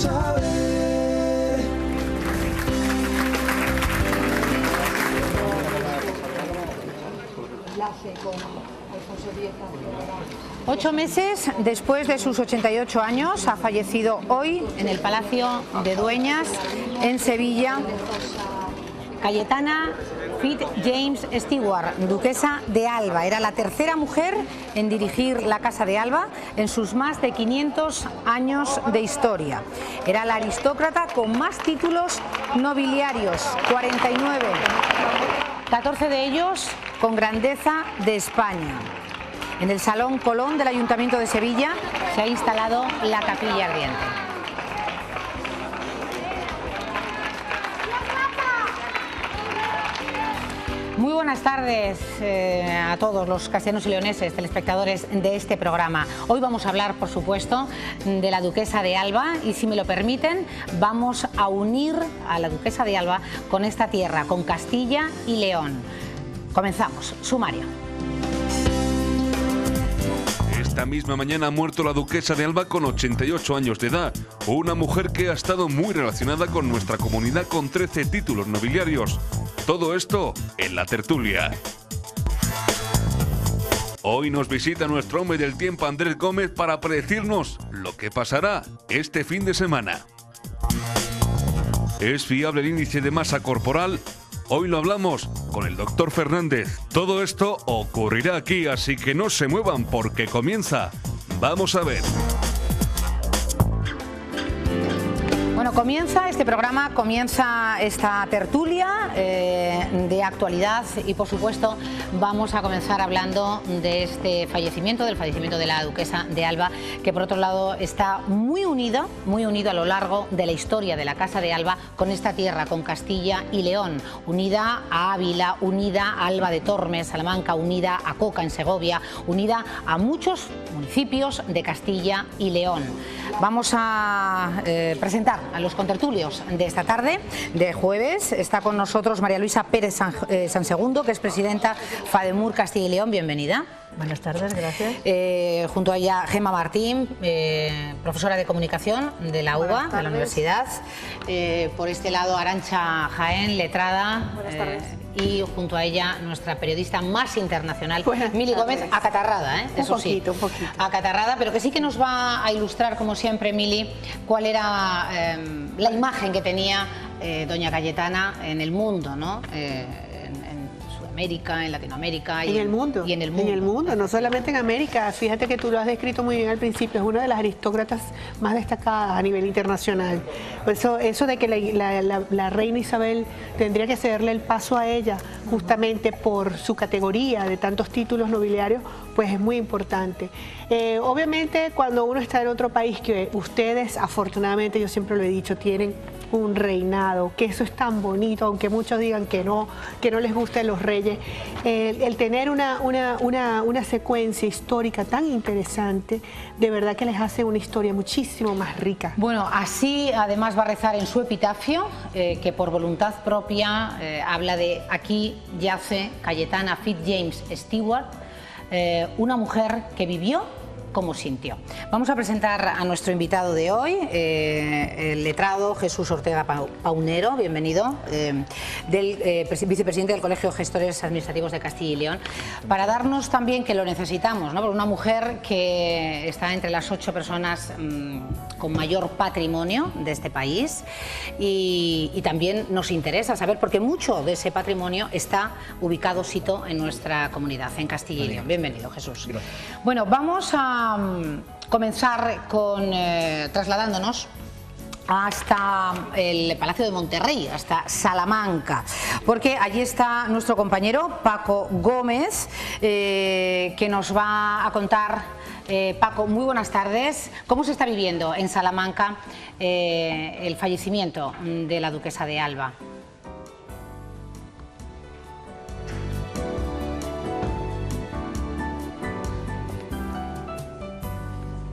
saber. Con 8 meses después de sus 88 años, ha fallecido hoy en el Palacio de Dueñas, en Sevilla, Cayetana Fitz-James Stewart, duquesa de Alba. Era la tercera mujer en dirigir la Casa de Alba en sus más de 500 años de historia. Era la aristócrata con más títulos nobiliarios, 49, 14 de ellos con grandeza de España. En el Salón Colón del Ayuntamiento de Sevilla se ha instalado la Capilla Ardiente. Muy buenas tardes a todos los castellanos y leoneses, telespectadores de este programa. Hoy vamos a hablar, por supuesto, de la duquesa de Alba y, si me lo permiten, vamos a unir a la duquesa de Alba con esta tierra, con Castilla y León. Comenzamos. Sumario. Esta misma mañana ha muerto la duquesa de Alba con 88 años de edad, una mujer que ha estado muy relacionada con nuestra comunidad con 13 títulos nobiliarios. Todo esto en la tertulia. Hoy nos visita nuestro hombre del tiempo, Andrés Gómez, para predecirnos lo que pasará este fin de semana. ¿Es fiable el índice de masa corporal? Hoy lo hablamos con el doctor Fernández. Todo esto ocurrirá aquí, así que no se muevan porque comienza. Vamos a ver. Bueno, comienza este programa, comienza esta tertulia de actualidad y, por supuesto, vamos a comenzar hablando de este fallecimiento, del fallecimiento de la duquesa de Alba, que por otro lado está muy unido a lo largo de la historia de la Casa de Alba con esta tierra, con Castilla y León, unida a Ávila, unida a Alba de Tormes, Salamanca, unida a Coca en Segovia, unida a muchos municipios de Castilla y León. Vamos a presentar a los contertulios de esta tarde, de jueves. Está con nosotros María Luisa Pérez Sansegundo, que es presidenta FADEMUR Castilla y León. Bienvenida. Buenas tardes, gracias. Junto a ella, Gemma Martín, profesora de comunicación de la UBA, de la universidad. Por este lado, Arantxa Jaén, letrada. Buenas tardes. Y junto a ella, nuestra periodista más internacional, Mili Gómez, acatarrada, un poquito. Acatarrada, pero que sí que nos va a ilustrar, como siempre, Mili, cuál era la imagen que tenía doña Cayetana en el mundo, ¿no? América, en Latinoamérica y en el mundo. En el mundo, no solamente en América. Fíjate que tú lo has descrito muy bien al principio, es una de las aristócratas más destacadas a nivel internacional. Eso de que la reina Isabel tendría que cederle el paso a ella justamente por su categoría de tantos títulos nobiliarios, pues es muy importante. Obviamente cuando uno está en otro país, que ustedes afortunadamente, yo siempre lo he dicho, tienen un reinado, que eso es tan bonito, aunque muchos digan que no les gustan los reyes, el tener una secuencia histórica tan interesante, de verdad que les hace una historia muchísimo más rica. Bueno, así además va a rezar en su epitafio, que por voluntad propia habla de: aquí yace Cayetana Fitz-James Stewart, una mujer que vivió como sintió. Vamos a presentar a nuestro invitado de hoy, el letrado Jesús Ortega Paunero, bienvenido, vicepresidente del Colegio de Gestores Administrativos de Castilla y León, para darnos también, que lo necesitamos, ¿no? Por una mujer que está entre las 8 personas con mayor patrimonio de este país y también nos interesa saber, porque mucho de ese patrimonio está ubicado, sito, en nuestra comunidad, en Castilla y León. Bienvenido, Jesús. Gracias. Bueno, vamos a comenzar con trasladándonos hasta el Palacio de Monterrey, hasta Salamanca, porque allí está nuestro compañero Paco Gómez, que nos va a contar. Paco, muy buenas tardes. ¿Cómo se está viviendo en Salamanca el fallecimiento de la duquesa de Alba?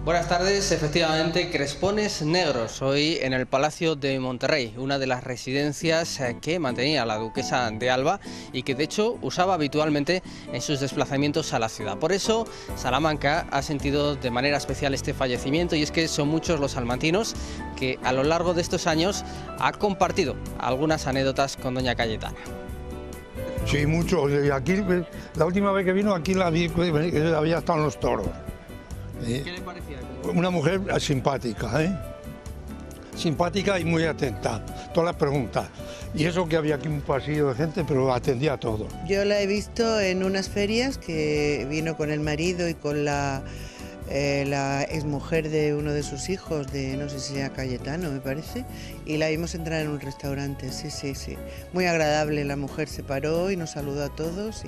Buenas tardes, efectivamente, crespones negros hoy en el Palacio de Monterrey, una de las residencias que mantenía la duquesa de Alba y que de hecho usaba habitualmente en sus desplazamientos a la ciudad. Por eso Salamanca ha sentido de manera especial este fallecimiento, y es que son muchos los salmantinos que a lo largo de estos años ha compartido algunas anécdotas con doña Cayetana. Sí, mucho. Aquí, la última vez que vino aquí la vi, había estado en los toros. ¿Qué le parecía? Una mujer simpática, simpática y muy atenta, todas las preguntas. Y eso que había aquí un pasillo de gente, pero atendía a todo. Yo la he visto en unas ferias que vino con el marido y con la exmujer de uno de sus hijos, de no sé si sea Cayetano, me parece, y la vimos entrar en un restaurante, sí. Muy agradable, la mujer se paró y nos saludó a todos.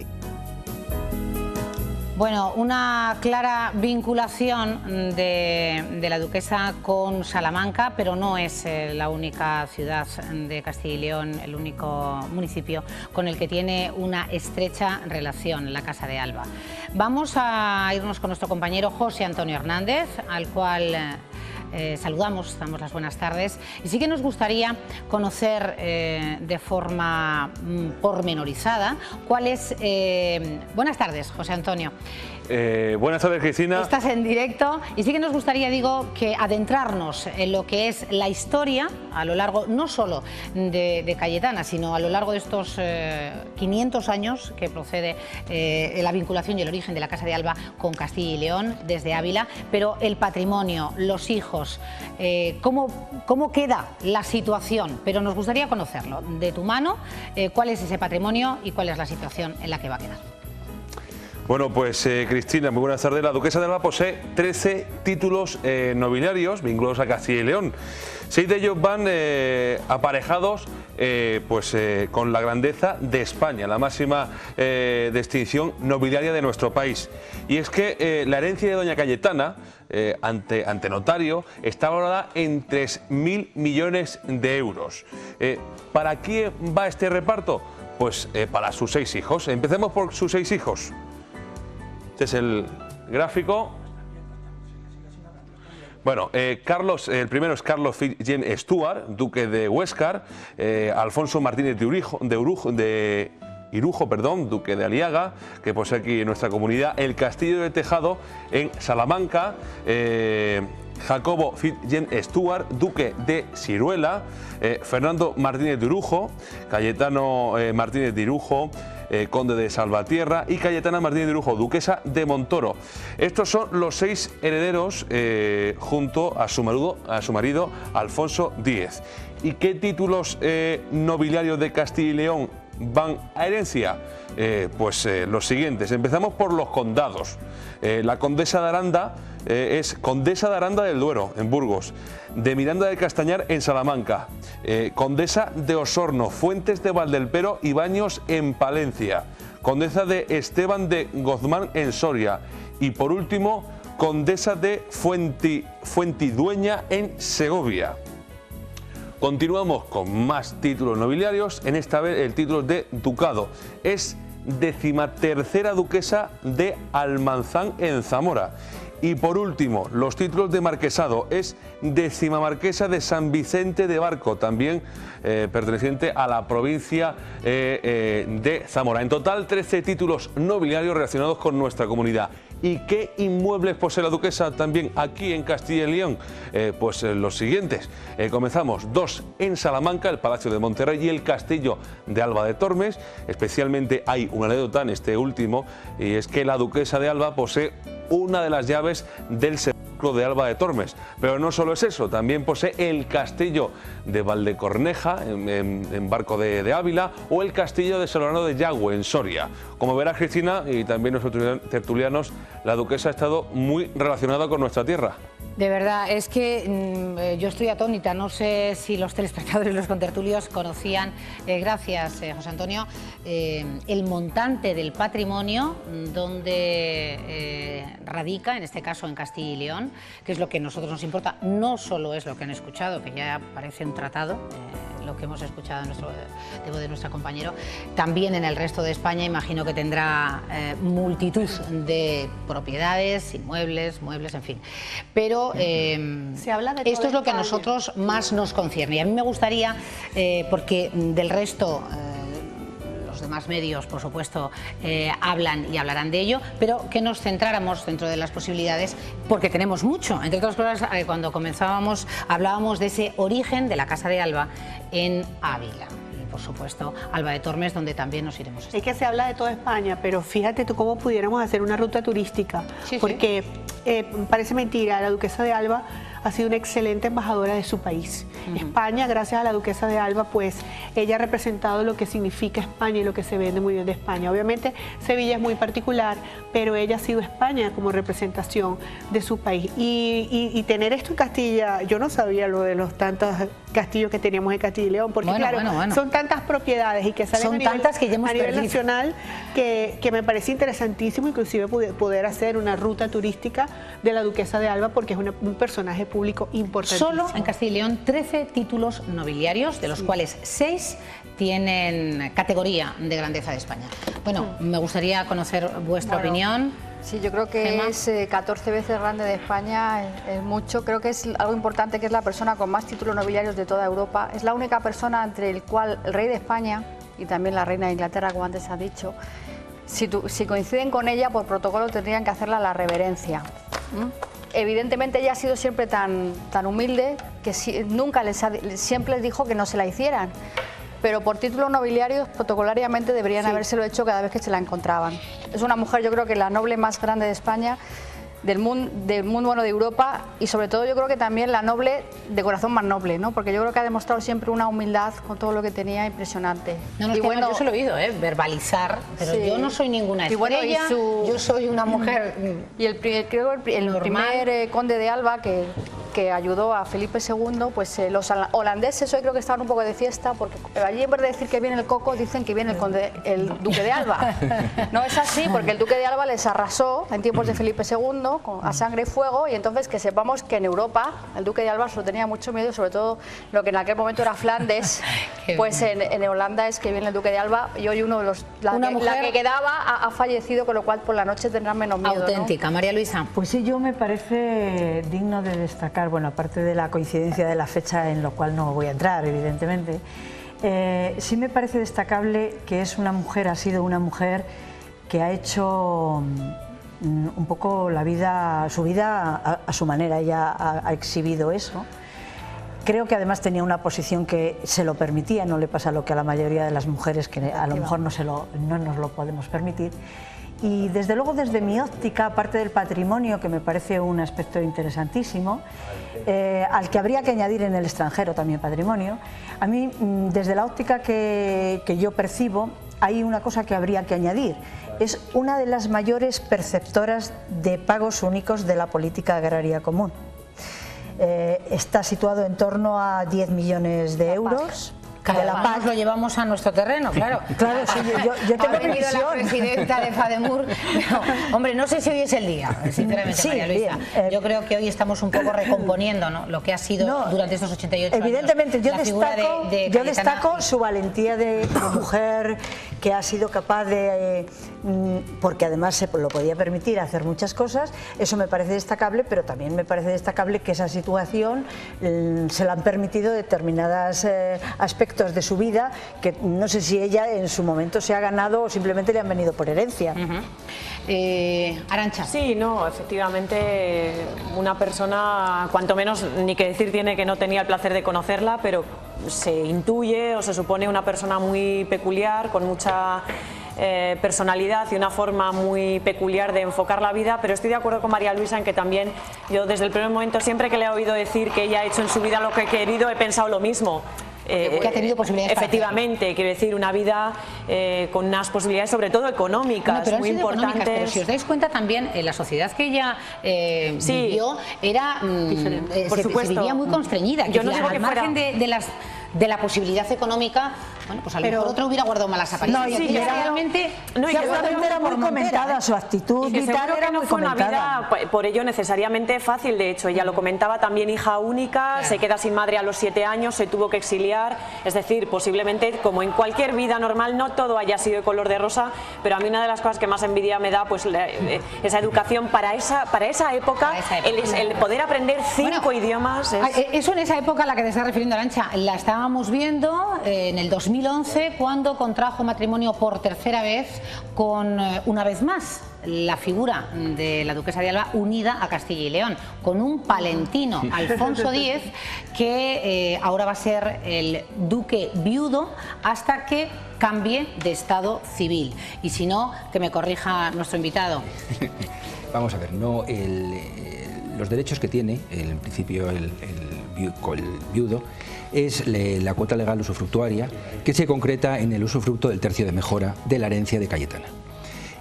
Bueno, una clara vinculación de la duquesa con Salamanca, pero no es la única ciudad de Castilla y León, el único municipio con el que tiene una estrecha relación, la Casa de Alba. Vamos a irnos con nuestro compañero José Antonio Hernández, al cual saludamos, damos las buenas tardes, y sí que nos gustaría conocer de forma pormenorizada cuál es... buenas tardes, José Antonio. Buenas tardes, Cristina. Estás en directo y sí que nos gustaría, que adentrarnos en lo que es la historia a lo largo, no solo de Cayetana, sino a lo largo de estos 500 años que procede la vinculación y el origen de la Casa de Alba con Castilla y León, desde Ávila, pero el patrimonio, los hijos, cómo queda la situación, pero nos gustaría conocerlo de tu mano, cuál es ese patrimonio y cuál es la situación en la que va a quedar. Bueno, pues Cristina, muy buenas tardes. La duquesa de Alba posee 13 títulos nobiliarios vinculados a Castilla y León. 6 de ellos van aparejados con la grandeza de España, la máxima distinción nobiliaria de nuestro país. Y es que la herencia de doña Cayetana, ante notario, está valorada en 3.000 millones de euros. ¿Para quién va este reparto? Pues para sus 6 hijos. Empecemos por sus 6 hijos. Este es el gráfico. Bueno, el primero es Carlos Fitzgerald, duque de Huéscar, Alfonso Martínez de Irujo, duque de Aliaga, que posee aquí en nuestra comunidad, el Castillo de Tejado en Salamanca, Jacobo Fitzgerald, duque de Siruela, Fernando Martínez de Irujo, Cayetano Martínez de Irujo, conde de Salvatierra, y Cayetana Martínez de Irujo, duquesa de Montoro. Estos son los 6 herederos junto a su marido Alfonso X. ¿Y qué títulos nobiliarios de Castilla y León van a herencia? Los siguientes. Empezamos por los condados. La condesa de Aranda es condesa de Aranda del Duero, en Burgos, de Miranda de Castañar, en Salamanca, condesa de Osorno, Fuentes de Valdelpero y Baños, en Palencia, condesa de Esteban de Gozmán, en Soria, y por último, condesa de Fuentidueña, en Segovia. Continuamos con más títulos nobiliarios, en esta vez el título de ducado. Es 13ª duquesa de Almanzán, en Zamora. Y por último, los títulos de marquesado. Es 10ª marquesa de San Vicente de Barco, también perteneciente a la provincia de Zamora. En total, 13 títulos nobiliarios relacionados con nuestra comunidad. ¿Y qué inmuebles posee la duquesa también aquí en Castilla y León? Los siguientes. Comenzamos: 2 en Salamanca, el Palacio de Monterrey y el Castillo de Alba de Tormes. Especialmente hay una anécdota en este último, y es que la duquesa de Alba posee una de las llaves del sepulcro de Alba de Tormes. Pero no solo es eso, también posee el castillo de Valdecorneja, en Barco de Ávila, o el castillo de Solano de Yagüe, en Soria. Como verás, Cristina, y también nuestros tertulianos, la duquesa ha estado muy relacionada con nuestra tierra. De verdad, es que yo estoy atónita, no sé si los telespectadores y los contertulios conocían, gracias José Antonio, el montante del patrimonio donde radica, en este caso en Castilla y León, que es lo que a nosotros nos importa. No solo es lo que han escuchado, que ya parece un tratado, lo que hemos escuchado de nuestro compañero, también en el resto de España imagino que tendrá multitud de propiedades, inmuebles, muebles, en fin. Pero Se habla de esto toda es lo que a España. nosotros más nos concierne. Y a mí me gustaría, porque del resto... los demás medios, por supuesto, hablan y hablarán de ello, pero que nos centráramos dentro de las posibilidades, porque tenemos mucho. Entre otras cosas, cuando comenzábamos, hablábamos de ese origen de la Casa de Alba en Ávila. Y, por supuesto, Alba de Tormes, donde también nos iremos. Es que se habla de toda España, pero fíjate tú cómo pudiéramos hacer una ruta turística, Sí, porque parece mentira, la duquesa de Alba ha sido una excelente embajadora de su país. España, gracias a la duquesa de Alba, pues ella ha representado lo que significa España y lo que se vende muy bien de España. Obviamente Sevilla es muy particular, pero ella ha sido España como representación de su país. Y tener esto en Castilla, yo no sabía lo de los tantos castillos que teníamos en Castilla y León, porque Bueno. son tantas propiedades y que salen Son a nivel, tantas que ya hemos a nivel perdido. nacional que me parece interesantísimo inclusive poder hacer una ruta turística de la duquesa de Alba, porque es un personaje público importantísimo. Solo en Castilla y León 13 títulos nobiliarios, de los cuales 6 tienen categoría de grandeza de España. Bueno, me gustaría conocer vuestra opinión. Sí, yo creo que Gemma. es 14 veces grande de España, es mucho. Creo que es algo importante, que es la persona con más títulos nobiliarios de toda Europa. Es la única persona entre el cual el rey de España y también la reina de Inglaterra, como antes ha dicho, si coinciden con ella, por protocolo tendrían que hacerla la reverencia. Evidentemente ella ha sido siempre tan humilde que siempre les dijo que no se la hicieran. Pero por títulos nobiliarios, protocolariamente deberían habérselo hecho cada vez que se la encontraban. Es una mujer, yo creo que la noble más grande de España, del mundo, bueno, de Europa, y sobre todo yo creo que también la noble de corazón más noble, ¿no? Porque yo creo que ha demostrado siempre una humildad con todo lo que tenía impresionante. No, es que además yo se lo he oído, verbalizar, pero Sí. yo no soy ninguna Y bueno, estrella, yo soy una mujer Y el primer conde de Alba que ayudó a Felipe II, pues los holandeses hoy creo que estaban un poco de fiesta, porque allí en vez de decir que viene el coco, dicen que viene el duque de Alba. No es así, porque el duque de Alba les arrasó en tiempos de Felipe II a sangre y fuego, y entonces que sepamos que en Europa el duque de Alba se lo tenía mucho miedo, sobre todo lo que en aquel momento era Flandes, pues en Holanda es que viene el duque de Alba, y hoy uno de los la que quedaba ha fallecido, con lo cual por la noche tendrán menos miedo. Auténtica, ¿no? María Luisa. Pues sí, yo me parece digno de destacar, bueno, aparte de la coincidencia de la fecha, en lo cual no voy a entrar, evidentemente, sí me parece destacable que es una mujer, ha sido una mujer que ha hecho un poco su vida a su manera. Ella ha exhibido eso. Creo que además tenía una posición que se lo permitía, no le pasa lo que a la mayoría de las mujeres, que a lo mejor no nos lo podemos permitir. Y desde luego, desde mi óptica, aparte del patrimonio, que me parece un aspecto interesantísimo, al que habría que añadir en el extranjero también patrimonio, a mí, desde la óptica que yo percibo, hay una cosa que habría que añadir. Es una de las mayores perceptoras de pagos únicos de la política agraria común. Está situado en torno a 10 millones de euros. Cada vez lo llevamos a nuestro terreno, claro. Claro, sí, yo tengo ha venido la presidenta de FADEMUR. No, hombre, no sé si hoy es el día, sinceramente, Sí, María Luisa. bien, yo creo que hoy estamos un poco recomponiendo, ¿no?, lo que ha sido durante estos 88 evidentemente, años. Evidentemente, yo destaco su valentía de mujer, que ha sido capaz de, porque además se lo podía permitir, hacer muchas cosas. Eso me parece destacable, pero también me parece destacable que esa situación se la han permitido determinados aspectos de su vida, que no sé si ella en su momento se ha ganado o simplemente le han venido por herencia. Arantxa. Sí, no, efectivamente, una persona, cuanto menos, ni que decir tiene que no tenía el placer de conocerla, pero se intuye o se supone una persona muy peculiar, con mucha personalidad y una forma muy peculiar de enfocar la vida. Pero estoy de acuerdo con María Luisa en que también yo, desde el primer momento, siempre que le he oído decir que ella ha hecho en su vida lo que ha querido, he pensado lo mismo. Que ha tenido posibilidades. Efectivamente, quiero decir, una vida con unas posibilidades, sobre todo económicas, muy importantes. Pero si os dais cuenta también, en la sociedad que ella vivió era por supuesto, se vivía muy constreñida. Yo no digo al margen de la posibilidad económica, Bueno, pues a lo mejor otro hubiera guardado malas apariencias. No, y realmente era muy comentada su actitud y y tal, seguro que era no muy fue una comentada. vida por ello necesariamente fácil. De hecho, ella lo comentaba, también hija única, se queda sin madre a los 7 años, se tuvo que exiliar. Es decir, posiblemente, como en cualquier vida normal, no todo haya sido de color de rosa, pero a mí una de las cosas que más envidia me da, pues esa educación para esa época, el poder aprender 5 idiomas. Eso en esa época a la que te estás refiriendo, Arantxa, la estábamos viendo en el 2011, cuando contrajo matrimonio por tercera vez con, una vez más, la figura de la duquesa de Alba unida a Castilla y León, con un palentino, Alfonso X, que ahora va a ser el duque viudo hasta que cambie de estado civil. Y si no, que me corrija nuestro invitado. Vamos a ver, los derechos que tiene, en principio el viudo, es la cuota legal usufructuaria, que se concreta en el usufructo del tercio de mejora de la herencia de Cayetana.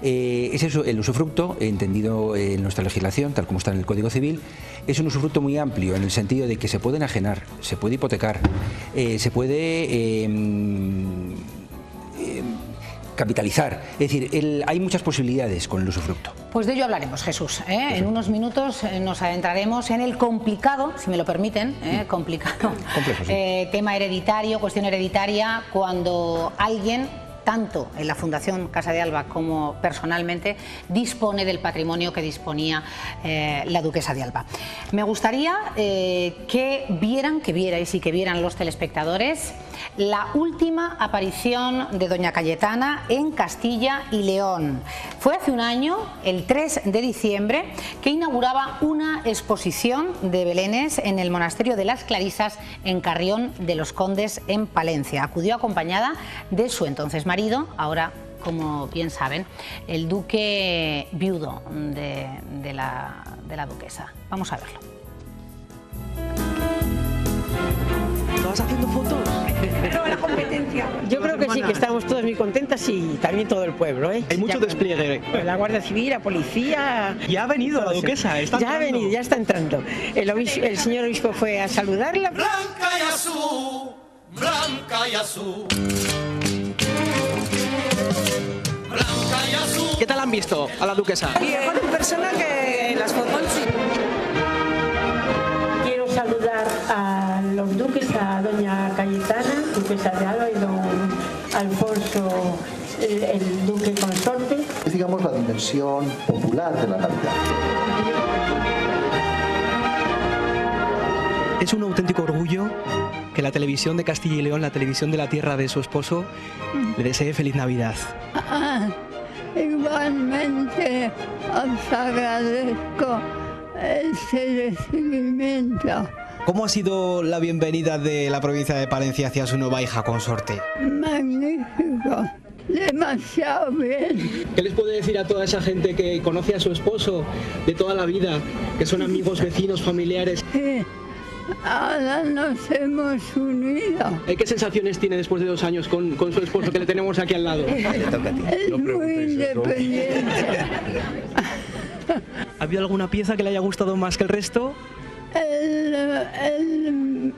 El usufructo, entendido en nuestra legislación, tal como está en el Código Civil, es un usufructo muy amplio, en el sentido de que se puede enajenar, se puede hipotecar, se puede capitalizar. Es decir, hay muchas posibilidades con el usufructo. Pues de ello hablaremos, Jesús. En unos minutos nos adentraremos en el complicado, si me lo permiten, complicado tema hereditario, cuestión hereditaria, cuando alguien, tanto en la Fundación Casa de Alba como personalmente, dispone del patrimonio que disponía la duquesa de Alba. Me gustaría que vieran los telespectadores la última aparición de doña Cayetana en Castilla y León. Fue hace un año, el 3 de diciembre, que inauguraba una exposición de belenes en el monasterio de las Clarisas en Carrión de los Condes, en Palencia. Acudió acompañada de su entonces marido, ahora, como bien saben, el duque viudo de la duquesa. Vamos a verlo. ¿Estabas haciendo fotos? Pero la competencia. Yo creo que sí, que estamos todos muy contentas y también todo el pueblo. Hay mucho despliegue. La Guardia Civil, la policía. Ya ha venido la duquesa, ya ha venido, ya está entrando. El señor obispo fue a saludarla. Blanca y azul, blanca y azul. Blanca y azul. ¿Qué tal han visto a la duquesa? Mejor en persona que en las fotos. Quiero saludar a los duques, a doña Cayetana, duquesa de Alba, y don Alfonso, el duque consorte. Es, digamos, la dimensión popular de la Navidad. Es un auténtico orgullo que la televisión de Castilla y León, la televisión de la tierra de su esposo, le desee feliz Navidad. Igualmente os agradezco ese recibimiento. ¿Cómo ha sido la bienvenida de la provincia de Palencia hacia su nueva hija consorte? Magnífico, demasiado bien. ¿Qué les puede decir a toda esa gente que conoce a su esposo de toda la vida, que son amigos, vecinos, familiares? Ahora nos hemos unido. ¿Qué sensaciones tiene después de 2 años con su esposo, que le tenemos aquí al lado? Es muy independiente. ¿Ha habido alguna pieza que le haya gustado más que el resto? El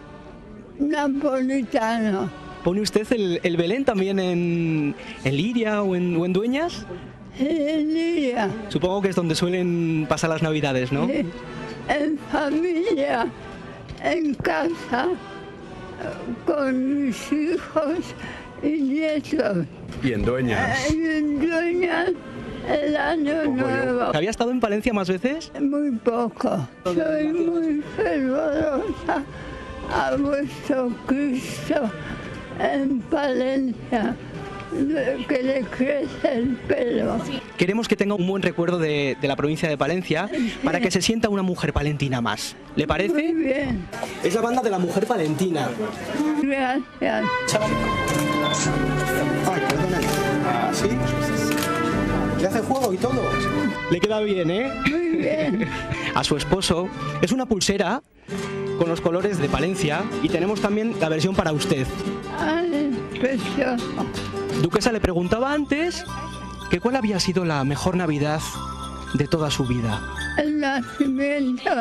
napolitano. ¿Pone usted el Belén también en Liria o en Dueñas? En Liria. Supongo que es donde suelen pasar las Navidades, ¿no? Sí. En familia, en casa, con mis hijos y nietos. ¿Y en Dueñas? Y en Dueñas, el año nuevo. ¿Había estado en Palencia más veces? Muy poco. Soy muy fervorosa a vuestro Cristo en Palencia, que le crece el pelo. Queremos que tenga un buen recuerdo de la provincia de Palencia, para que se sienta una mujer palentina más. ¿Le parece? Muy bien. Es la banda de la mujer palentina. Gracias. Ay, perdóname. ¿Sí? ¿Le hace juego y todo? Le queda bien, ¿eh? Muy bien. A su esposo es una pulsera con los colores de Palencia, y tenemos también la versión para usted. Ay, precioso. Duquesa, le preguntaba antes que cuál había sido la mejor Navidad de toda su vida. El nacimiento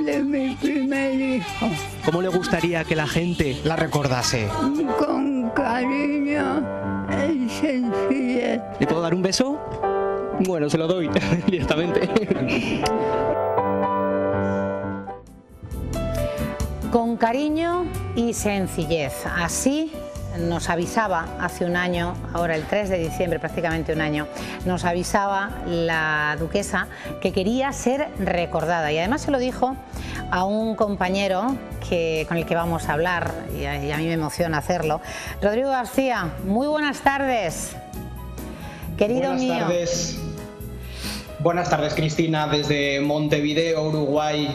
de mi primer hijo. ¿Cómo le gustaría que la gente la recordase? Con con cariño y sencillez. ¿Le puedo dar un beso? Bueno, se lo doy directamente. Con cariño y sencillez. Así nos avisaba hace un año, ahora el 3 de diciembre, prácticamente un año, nos avisaba la duquesa que quería ser recordada. Y además se lo dijo a un compañero con el que vamos a hablar, y a mí me emociona hacerlo. Rodrigo García, muy buenas tardes. Querido mío. Buenas tardes. Buenas tardes, Cristina, desde Montevideo, Uruguay.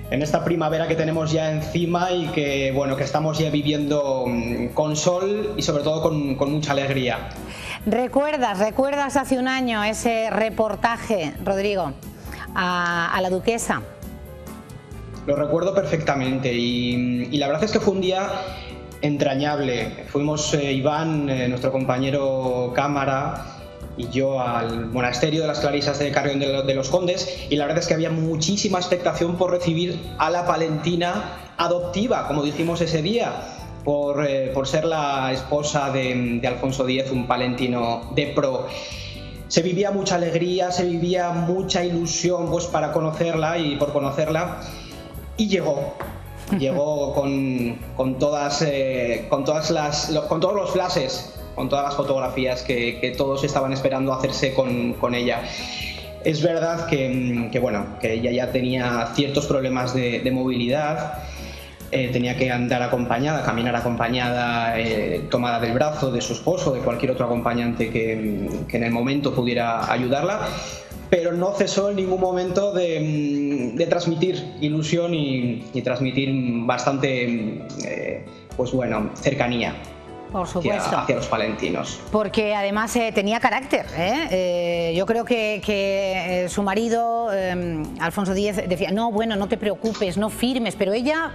En esta primavera que tenemos ya encima y que, bueno, que estamos ya viviendo con sol y sobre todo con mucha alegría. ¿Recuerdas hace un año ese reportaje, Rodrigo, a la duquesa? Lo recuerdo perfectamente y la verdad es que fue un día entrañable. Fuimos Iván, nuestro compañero cámara, y yo al monasterio de las Clarisas de Carrión de los Condes, y la verdad es que había muchísima expectación por recibir a la palentina adoptiva, como dijimos ese día, por ser la esposa de Alfonso X, un palentino de pro. Se vivía mucha alegría, se vivía mucha ilusión pues para conocerla y por conocerla, y llegó con todos los flashes, con todas las fotografías que todos estaban esperando hacerse con ella. Es verdad que ella ya tenía ciertos problemas de movilidad, tenía que andar acompañada, caminar acompañada, tomada del brazo de su esposo, de cualquier otro acompañante que en el momento pudiera ayudarla, pero no cesó en ningún momento de transmitir ilusión y transmitir bastante cercanía. Por supuesto. Hacia los palentinos. Porque además tenía carácter. Yo creo que su marido, Alfonso X, decía, no te preocupes, no firmes, pero ella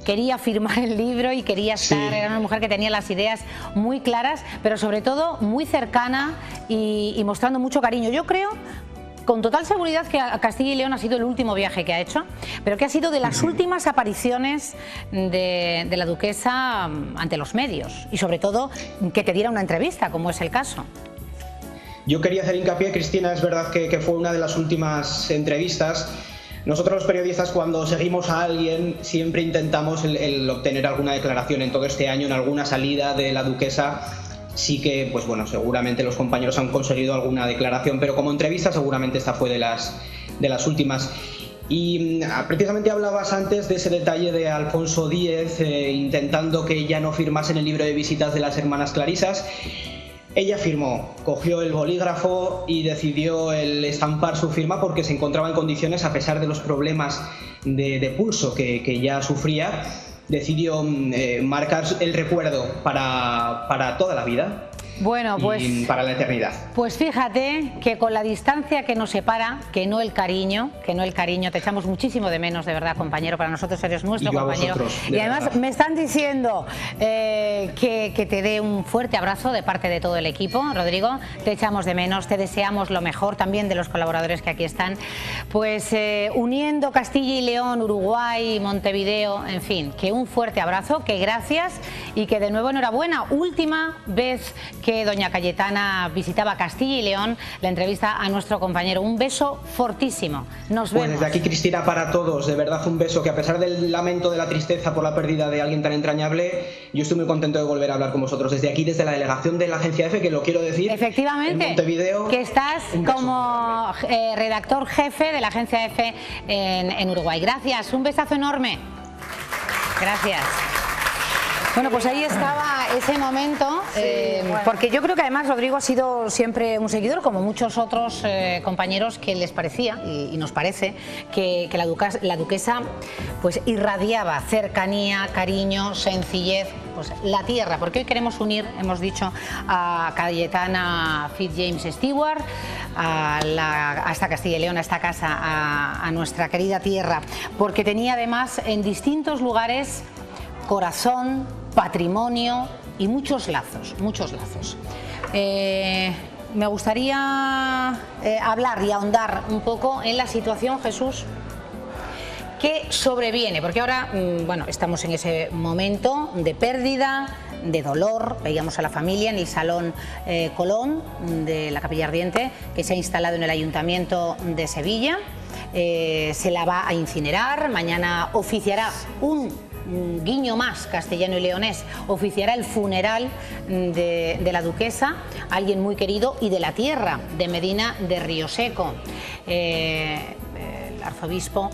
quería firmar el libro y quería estar, era una mujer que tenía las ideas muy claras, pero sobre todo muy cercana y mostrando mucho cariño. Yo creo, con total seguridad, que a Castilla y León ha sido el último viaje que ha hecho, pero que ha sido de las últimas apariciones de la duquesa ante los medios y sobre todo que te diera una entrevista, como es el caso. Yo quería hacer hincapié, Cristina, es verdad que fue una de las últimas entrevistas. Nosotros los periodistas, cuando seguimos a alguien, siempre intentamos el obtener alguna declaración. En todo este año, en alguna salida de la duquesa, sí que, seguramente los compañeros han conseguido alguna declaración, pero como entrevista seguramente esta fue de las últimas. Y precisamente hablabas antes de ese detalle de Alfonso X intentando que ella no firmase en el libro de visitas de las hermanas Clarisas. Ella firmó, cogió el bolígrafo y decidió estampar su firma porque se encontraba en condiciones, a pesar de los problemas de pulso que ya sufría. Decidió marcar el recuerdo para toda la vida. Bueno, pues y para la eternidad. Pues fíjate que con la distancia que nos separa, que no el cariño, te echamos muchísimo de menos, de verdad, compañero. Para nosotros eres nuestro compañero. Y además verdad, me están diciendo que te dé un fuerte abrazo de parte de todo el equipo, Rodrigo. Te echamos de menos, te deseamos lo mejor, también de los colaboradores que aquí están. Pues uniendo Castilla y León, Uruguay, Montevideo, en fin, que un fuerte abrazo, que gracias y que de nuevo enhorabuena. Última vez que doña Cayetana visitaba Castilla y León, la entrevista a nuestro compañero. Un beso fortísimo. Nos vemos. Pues desde aquí, Cristina, para todos, de verdad un beso, que a pesar del lamento de la tristeza por la pérdida de alguien tan entrañable, yo estoy muy contento de volver a hablar con vosotros desde aquí, desde la delegación de la Agencia EFE, que lo quiero decir. Efectivamente, en Montevideo, que estás como redactor jefe de la Agencia EFE en Uruguay. Gracias, un besazo enorme. Gracias. Bueno, pues ahí estaba ese momento, porque yo creo que además Rodrigo ha sido siempre un seguidor, como muchos otros compañeros, que les parecía, y nos parece, que la duquesa pues irradiaba cercanía, cariño, sencillez, pues la tierra, porque hoy queremos unir, hemos dicho, a Cayetana Fitzjames Stewart, a esta Castilla y León, a esta casa, a nuestra querida tierra, porque tenía además en distintos lugares corazón, patrimonio y muchos lazos, muchos lazos. Me gustaría hablar y ahondar un poco en la situación, Jesús, ¿qué sobreviene? Porque ahora, bueno, estamos en ese momento de pérdida, de dolor. Veíamos a la familia en el Salón Colón de la Capilla Ardiente, que se ha instalado en el Ayuntamiento de Sevilla. Se la va a incinerar, mañana oficiará un guiño más castellano y leonés, oficiará el funeral de la duquesa, alguien muy querido y de la tierra, de Medina de Rioseco. El arzobispo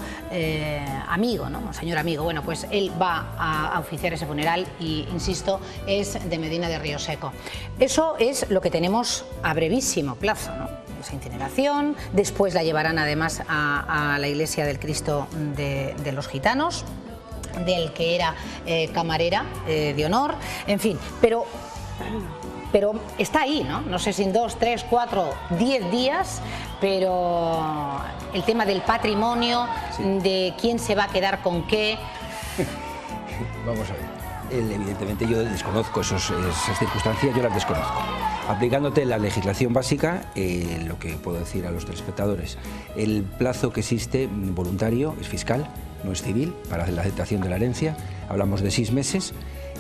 amigo, ¿no? Señor amigo, bueno, pues él va a oficiar ese funeral y, insisto, es de Medina de Rioseco. Eso es lo que tenemos a brevísimo plazo, ¿no? Esa incineración, después la llevarán además a la iglesia del Cristo de los Gitanos, del que era camarera de honor, en fin, pero está ahí, ¿no? No sé si en 2, 3, 4, 10 días, pero el tema del patrimonio, de quién se va a quedar con qué. Vamos a ver. Evidentemente yo desconozco esas circunstancias, yo las desconozco. Aplicándote la legislación básica, lo que puedo decir a los telespectadores, el plazo que existe voluntario es fiscal, no es civil, para la aceptación de la herencia. Hablamos de 6 meses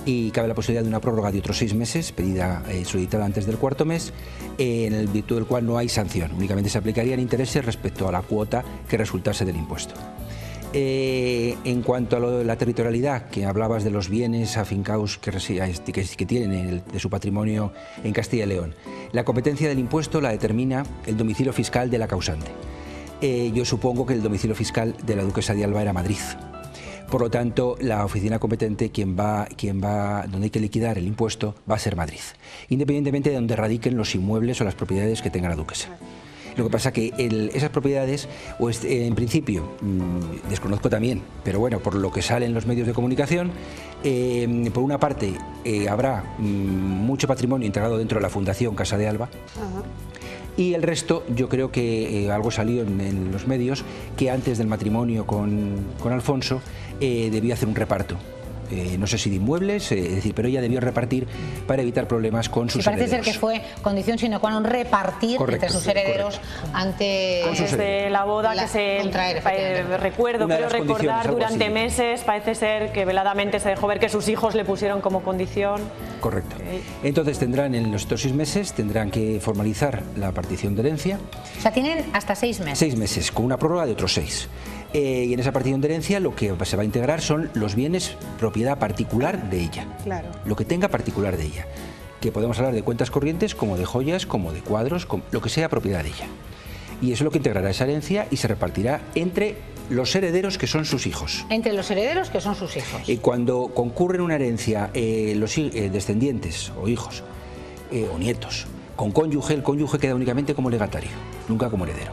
y cabe la posibilidad de una prórroga de otros 6 meses, pedida, solicitada antes del 4.º mes, en virtud del cual no hay sanción, únicamente se aplicarían intereses respecto a la cuota que resultase del impuesto. En cuanto a la territorialidad, que hablabas de los bienes afincados que tienen de su patrimonio en Castilla y León, la competencia del impuesto la determina el domicilio fiscal de la causante. Yo supongo que el domicilio fiscal de la duquesa de Alba era Madrid. Por lo tanto, la oficina competente, donde hay que liquidar el impuesto, va a ser Madrid, independientemente de donde radiquen los inmuebles o las propiedades que tenga la duquesa. Lo que pasa que esas propiedades, en principio, desconozco también, pero bueno, por lo que sale en los medios de comunicación, por una parte habrá mucho patrimonio integrado dentro de la Fundación Casa de Alba. Y el resto, yo creo que algo salió en los medios, que antes del matrimonio con Alfonso debía hacer un reparto. No sé si de inmuebles, es decir, pero ella debió repartir para evitar problemas con sus herederos. Parece ser que fue condición sine qua non repartir entre sus herederos antes de la boda, que se recuerdo, creo recordar, durante meses parece ser que veladamente se dejó ver que sus hijos le pusieron como condición. Correcto. Entonces tendrán en estos 6 meses, tendrán que formalizar la partición de herencia. O sea, tienen hasta 6 meses. 6 meses, con una prórroga de otros 6. Y en esa partición de herencia lo que se va a integrar son los bienes propiedad particular de ella. Claro. Lo que tenga particular de ella. Que podemos hablar de cuentas corrientes, como de joyas, como de cuadros, lo que sea propiedad de ella. Y eso es lo que integrará esa herencia y se repartirá entre los herederos, que son sus hijos. Entre los herederos, que son sus hijos. Cuando concurren una herencia los descendientes o hijos o nietos con cónyuge, el cónyuge queda únicamente como legatario, nunca como heredero.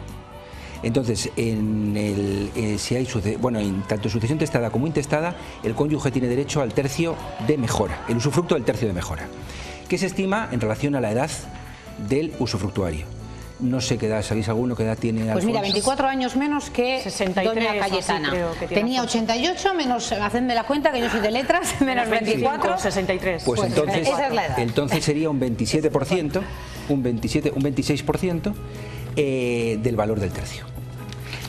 Entonces, si hay tanto sucesión testada como intestada, el cónyuge tiene derecho al tercio de mejora, el usufructo del tercio de mejora, que se estima en relación a la edad del usufructuario. No sé qué edad, ¿sabéis alguno qué edad tiene Alfonso? Pues mira, 24 años menos que 63, doña Cayetana. Que tenía 88 menos, hacedme la cuenta que yo soy de letras, menos 24. 63. Pues entonces, esa es la edad. Entonces sería un 27%, un 26% del valor del tercio.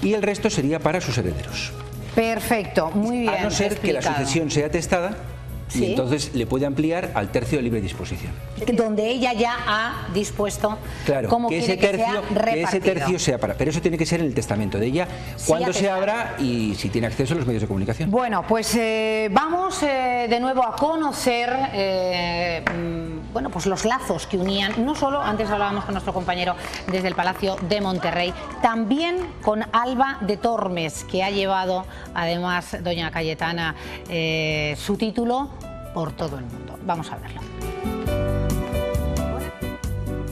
Y el resto sería para sus herederos. Perfecto, muy bien. A no ser que la sucesión sea testada, ¿sí? Y entonces le puede ampliar al tercio de libre disposición. Donde ella ya ha dispuesto, claro, cómo que quiere ese tercio sea para... Pero eso tiene que ser en el testamento de ella, cuando se abra y si tiene acceso a los medios de comunicación. Bueno, pues vamos de nuevo a conocer bueno, pues los lazos que unían, no solo, antes hablábamos con nuestro compañero desde el Palacio de Monterrey, también con Alba de Tormes, que ha llevado además doña Cayetana su título por todo el mundo. Vamos a verlo.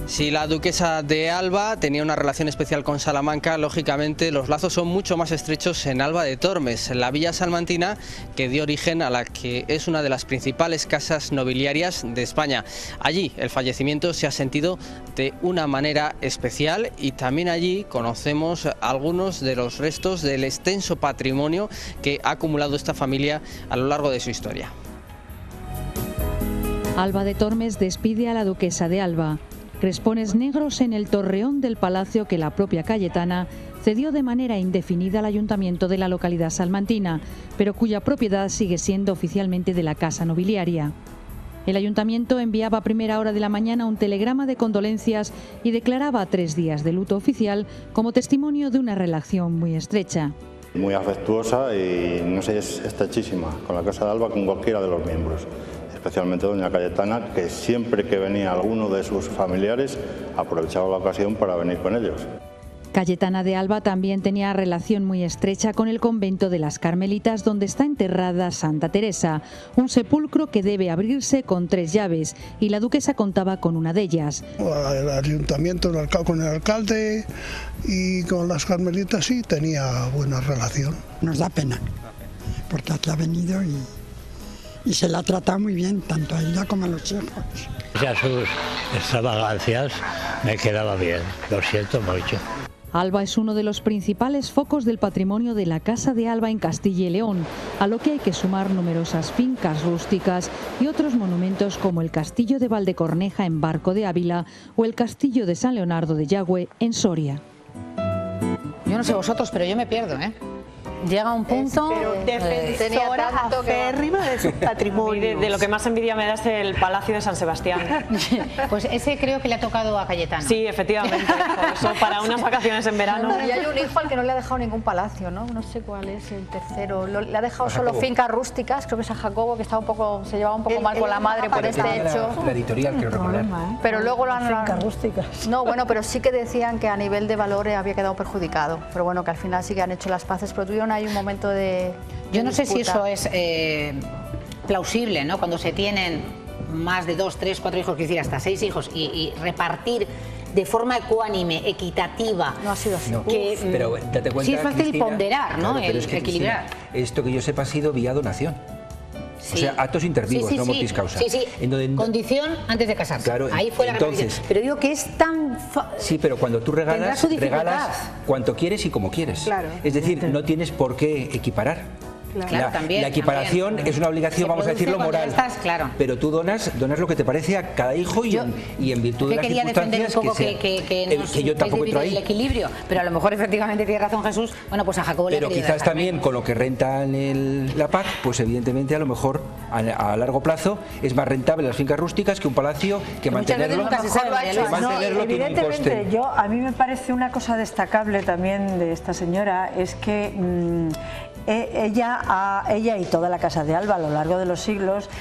Si la duquesa de Alba tenía una relación especial con Salamanca, lógicamente los lazos son mucho más estrechos en Alba de Tormes, la villa salmantina que dio origen a la que es una de las principales casas nobiliarias de España. Allí el fallecimiento se ha sentido de una manera especial y también allí conocemos algunos de los restos del extenso patrimonio que ha acumulado esta familia a lo largo de su historia. Alba de Tormes despide a la duquesa de Alba. Crespones negros en el torreón del palacio que la propia Cayetana cedió de manera indefinida al ayuntamiento de la localidad salmantina, pero cuya propiedad sigue siendo oficialmente de la Casa Nobiliaria. El ayuntamiento enviaba a primera hora de la mañana un telegrama de condolencias y declaraba 3 días de luto oficial como testimonio de una relación muy estrecha. Muy afectuosa y, no sé, es estrechísima con la Casa de Alba, con cualquiera de los miembros, especialmente doña Cayetana, que siempre que venía alguno de sus familiares aprovechaba la ocasión para venir con ellos. Cayetana de Alba también tenía relación muy estrecha con el convento de las Carmelitas, donde está enterrada Santa Teresa, un sepulcro que debe abrirse con 3 llaves, y la duquesa contaba con una de ellas. El ayuntamiento con el alcalde y con las Carmelitas sí tenía buena relación. Nos da pena, porque aquí ha venido y se la ha tratado muy bien, tanto a ella como a los hijos. Ya sus extravagancias me quedaba bien, lo siento mucho. Alba es uno de los principales focos del patrimonio de la Casa de Alba en Castilla y León, a lo que hay que sumar numerosas fincas rústicas y otros monumentos como el Castillo de Valdecorneja en Barco de Ávila o el Castillo de San Leonardo de Yagüe en Soria. Yo no sé vosotros, pero yo me pierdo, ¿eh? Llega un punto... defensora aférrima de su patrimonio. De lo que más envidia me da es el Palacio de San Sebastián. Pues ese creo que le ha tocado a Cayetana. Sí, efectivamente. Por eso, para unas vacaciones en verano... Y hay un hijo al que no le ha dejado ningún palacio, ¿no? No sé cuál es el tercero. Le ha dejado solo fincas rústicas, creo que es a Jacobo, que estaba se llevaba un poco mal con la madre por este hecho. La editorial, quiero recordar. Pero luego lo han... Fincas rústicas. No, bueno, pero sí que decían que a nivel de valores había quedado perjudicado. Pero bueno, que al final sí que han hecho las paces, pero tuvieron ahí un momento de Yo no sé si disputa. eso es plausible, ¿no? Cuando se tienen más de 2, 3, 4 hijos, que decir, hasta 6 hijos, y repartir de forma ecuánime, equitativa. No ha sido así. No, pero date cuenta, sí es fácil Cristina, ponderar, ¿no? Claro, pero es que, equilibrar. Cristina, esto que yo sepa ha sido vía donación. Sí. O sea, actos intervivos, no mortis causa. Sí, sí. Condición antes de casarse. Claro, ahí fue la entonces, repartición. Pero digo que es tan... Sí, pero cuando tú regalas cuanto quieres y como quieres. Claro. Es decir, no tienes por qué equiparar. Claro, también, la equiparación es una obligación, vamos a decirlo, moral. Claro. Pero tú donas lo que te parece a cada hijo y en virtud de las circunstancias que yo tampoco entro ahí. El equilibrio, pero a lo mejor efectivamente tiene razón Jesús. Bueno, pues a Jacobo le ha Pero querido quizás dejar también menos. con lo que renta la PAC, pues evidentemente a lo mejor a largo plazo es más rentable las fincas rústicas que un palacio, que mantenerlo tiene un coste. A mí me parece una cosa destacable también de esta señora, es que ella y toda la Casa de Alba a lo largo de los siglos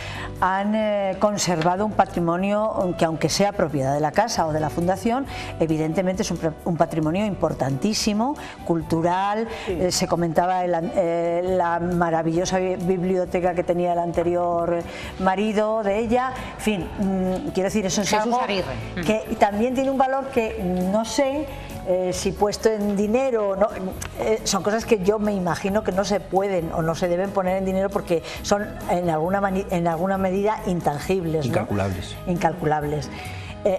han conservado un patrimonio que, aunque sea propiedad de la casa o de la fundación, evidentemente es un patrimonio importantísimo, cultural. Se comentaba la maravillosa biblioteca que tenía el anterior marido de ella. En fin, quiero decir, eso es algo que también tiene un valor que no sé si puesto en dinero, no, son cosas que yo me imagino que no se pueden o no se deben poner en dinero porque son en alguna medida intangibles, incalculables. ¿no? Incalculables.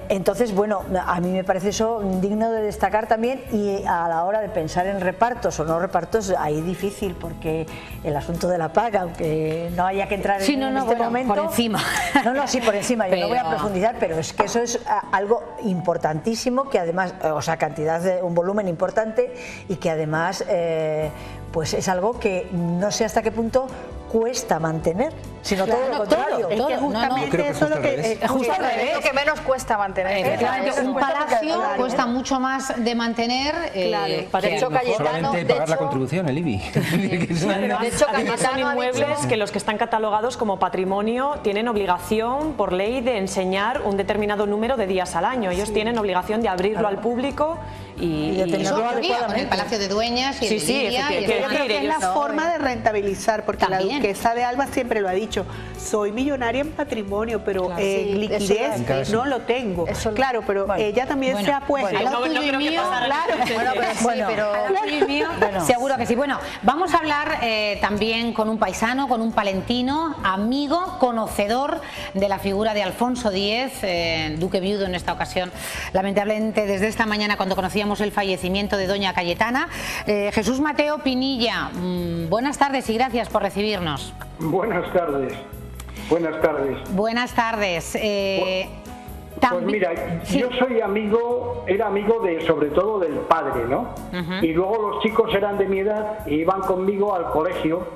Entonces, bueno, a mí me parece eso digno de destacar también, y a la hora de pensar en repartos o no repartos, ahí difícil, porque el asunto de la paga, aunque no haya que entrar en este momento... por encima. Sí, por encima, yo no voy a profundizar, pero es que eso es algo importantísimo, que además, o sea, un volumen importante, y que además pues es algo que no sé hasta qué punto cuesta mantener, sino todo lo contrario. Es que justamente eso es lo que justo al revés, lo que menos cuesta mantener. Efectivamente, un palacio cuesta mucho más de mantener. De hecho, Cayetano, solamente pagar la contribución, el IBI. De hecho, son inmuebles que los que están catalogados como patrimonio tienen obligación por ley de enseñar un determinado número de días al año. Ellos tienen obligación de abrirlo al público y de tenerlo adecuadamente. El Palacio de Dueñas y sí, Lidia, yo creo que es la forma de rentabilizar, porque la duquesa de Alba siempre lo ha dicho: soy millonaria en patrimonio, pero liquidez no lo tengo. Claro, pero ella también se ha puesto. Seguro que sí. Bueno, vamos a hablar también con un paisano, con un palentino, amigo, conocedor de la figura de Alfonso X, duque viudo en esta ocasión. Lamentablemente, desde esta mañana, cuando conocíamos el fallecimiento de doña Cayetana. Jesús Mateo Pinilla, buenas tardes y gracias por recibirnos. Buenas tardes. Buenas tardes. Buenas tardes. Pues mira, yo soy era amigo sobre todo del padre, ¿no? Y luego los chicos eran de mi edad y iban conmigo al colegio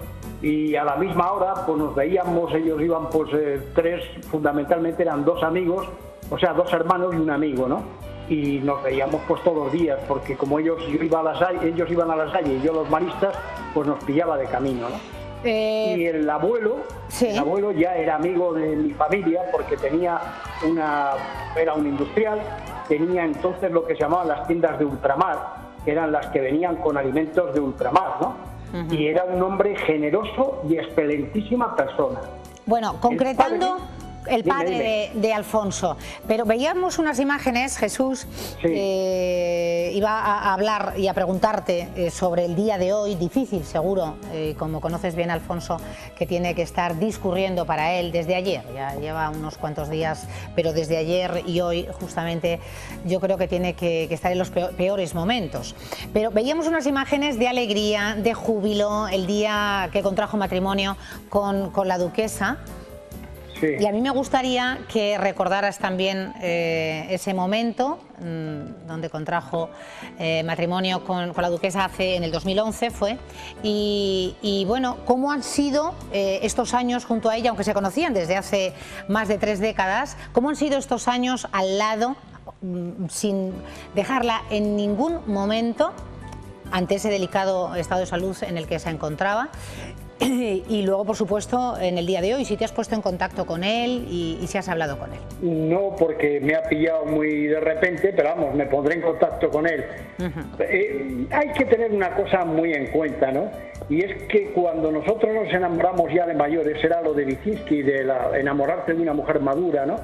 y a la misma hora pues nos veíamos, ellos iban pues tres, fundamentalmente eran dos amigos, o sea, dos hermanos y un amigo, ¿no? Y nos veíamos pues todos los días, porque como ellos iban a la Salle y yo los maristas, pues nos pillaba de camino, ¿no? Y el abuelo ya era amigo de mi familia porque era un industrial, tenía entonces lo que se llamaban las tiendas de ultramar, que eran las que venían con alimentos de ultramar, ¿no? Y era un hombre generoso y excelentísima persona. Bueno, concretando el padre de Alfonso, pero veíamos unas imágenes, Jesús, iba a hablar y a preguntarte sobre el día de hoy, difícil seguro, como conoces bien a Alfonso, que tiene que estar discurriendo para él desde ayer, ya lleva unos cuantos días, pero desde ayer y hoy justamente yo creo que tiene que estar en los peores momentos. Pero veíamos unas imágenes de alegría, de júbilo, el día que contrajo matrimonio con la duquesa. Sí. Y a mí me gustaría que recordaras también ese momento donde contrajo matrimonio con la duquesa en el 2011 fue, y bueno, cómo han sido estos años junto a ella, aunque se conocían desde hace más de 3 décadas, cómo han sido estos años al lado, sin dejarla en ningún momento ante ese delicado estado de salud en el que se encontraba. Y luego, por supuesto, en el día de hoy, si te has puesto en contacto con él y si has hablado con él. No, porque me ha pillado muy de repente, pero vamos, me pondré en contacto con él. Hay que tener una cosa muy en cuenta, ¿no? Y es que cuando nosotros nos enamoramos ya de mayores, era lo de Lisinski, de enamorarse de una mujer madura, ¿no?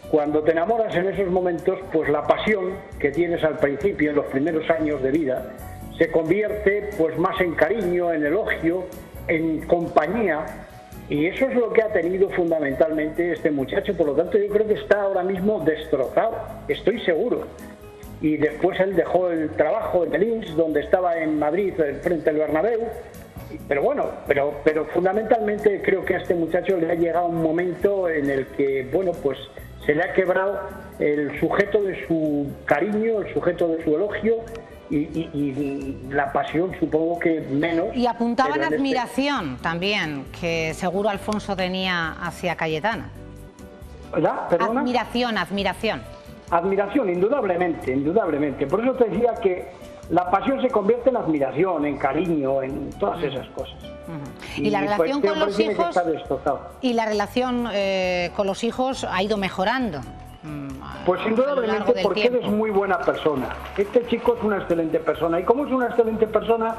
Cuando te enamoras en esos momentos, pues la pasión que tienes al principio, en los primeros años de vida, se convierte pues más en cariño, en elogio, en compañía, y eso es lo que ha tenido fundamentalmente este muchacho. Por lo tanto, yo creo que está ahora mismo destrozado, estoy seguro. Y después él dejó el trabajo en el INS, donde estaba en Madrid, frente al Bernabéu. Pero bueno, pero fundamentalmente creo que a este muchacho le ha llegado un momento en el que, bueno, pues se le ha quebrado el sujeto de su cariño, el sujeto de su elogio, y la pasión supongo que menos. Y apuntaban admiración también, que seguro Alfonso tenía hacia Cayetana. ¿Verdad? ¿Perdona? Admiración, indudablemente. Por eso te decía que la pasión se convierte en admiración, en cariño, en todas esas cosas. Y la relación con los hijos, con los hijos ha ido mejorando. Pues indudablemente, porque él es muy buena persona. Este chico es una excelente persona, y como es una excelente persona,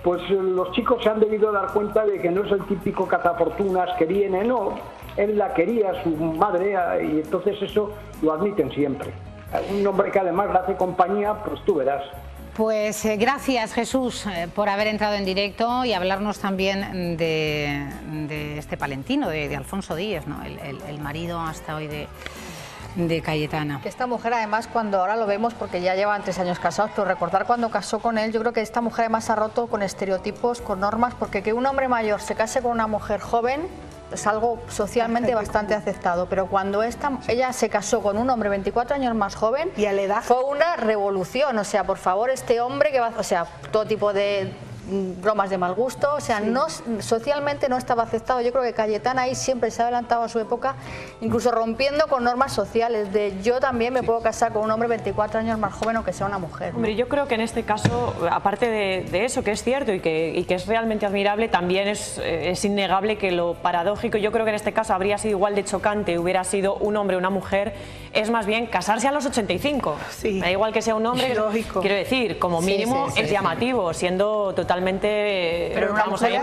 pues los chicos se han debido dar cuenta de que no es el típico cazafortunas que viene, no, él la quería, su madre, y entonces eso lo admiten siempre. Un hombre que además le hace compañía, pues tú verás. Pues gracias, Jesús, por haber entrado en directo y hablarnos también de este palentino, de Alfonso Díez, ¿no? el marido hasta hoy de Cayetana. Que esta mujer, además, cuando ahora lo vemos, porque ya llevan 3 años casados, pero recordar cuando casó con él, yo creo que esta mujer además ha roto con estereotipos, con normas, porque que un hombre mayor se case con una mujer joven es algo socialmente bastante aceptado, pero cuando ella se casó con un hombre 24 años más joven, y a la edad fue una revolución. O sea, por favor, este hombre que va, o sea, todo tipo de bromas de mal gusto, o sea, no, socialmente no estaba aceptado. Yo creo que Cayetana ahí siempre se ha adelantado a su época, incluso rompiendo con normas sociales de yo también me puedo casar con un hombre 24 años más joven aunque sea una mujer. Hombre, yo creo que en este caso, aparte de eso, que es cierto y que es realmente admirable, también es innegable que lo paradójico, yo creo que en este caso habría sido igual de chocante, hubiera sido un hombre o una mujer, es más bien casarse a los 85. Sí. Da igual que sea un hombre, lógico. Quiero decir, como mínimo es llamativo, siendo totalmente... Pero vamos, a mí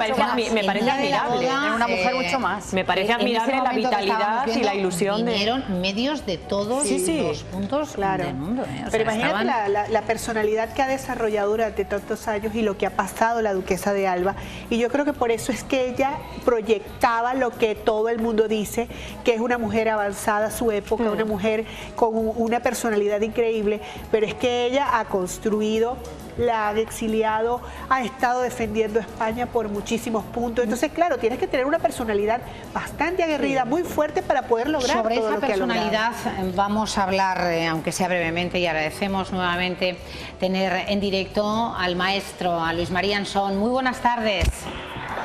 me parece admirable. En una mujer mucho más. Me parece admirable la vitalidad y la ilusión vinieron medios de todos los puntos del mundo. O sea, pero imagínate la personalidad que ha desarrollado durante tantos años y lo que ha pasado la duquesa de Alba. Y yo creo que por eso es que ella proyectaba lo que todo el mundo dice, que es una mujer avanzada a su época, una mujer con una personalidad increíble, pero es que ella ha construido la han exiliado, ha estado defendiendo España por muchísimos puntos. Entonces, claro, tienes que tener una personalidad bastante aguerrida, muy fuerte para poder lograr sobre todo esa lo que ha logrado. personalidad vamos a hablar, aunque sea brevemente, y agradecemos nuevamente tener en directo al maestro, a Luis María Ansón. Muy buenas tardes.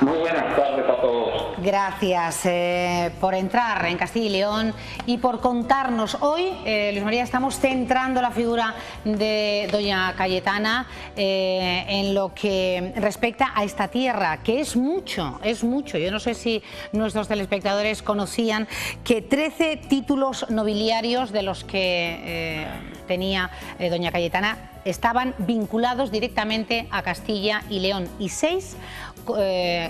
Muy buenas tardes a todos. Gracias por entrar en Castilla y León y por contarnos. Hoy, Luis María, estamos centrando la figura de doña Cayetana en lo que respecta a esta tierra, que es mucho, es mucho. Yo no sé si nuestros telespectadores conocían que 13 títulos nobiliarios de los que tenía doña Cayetana estaban vinculados directamente a Castilla y León, y 6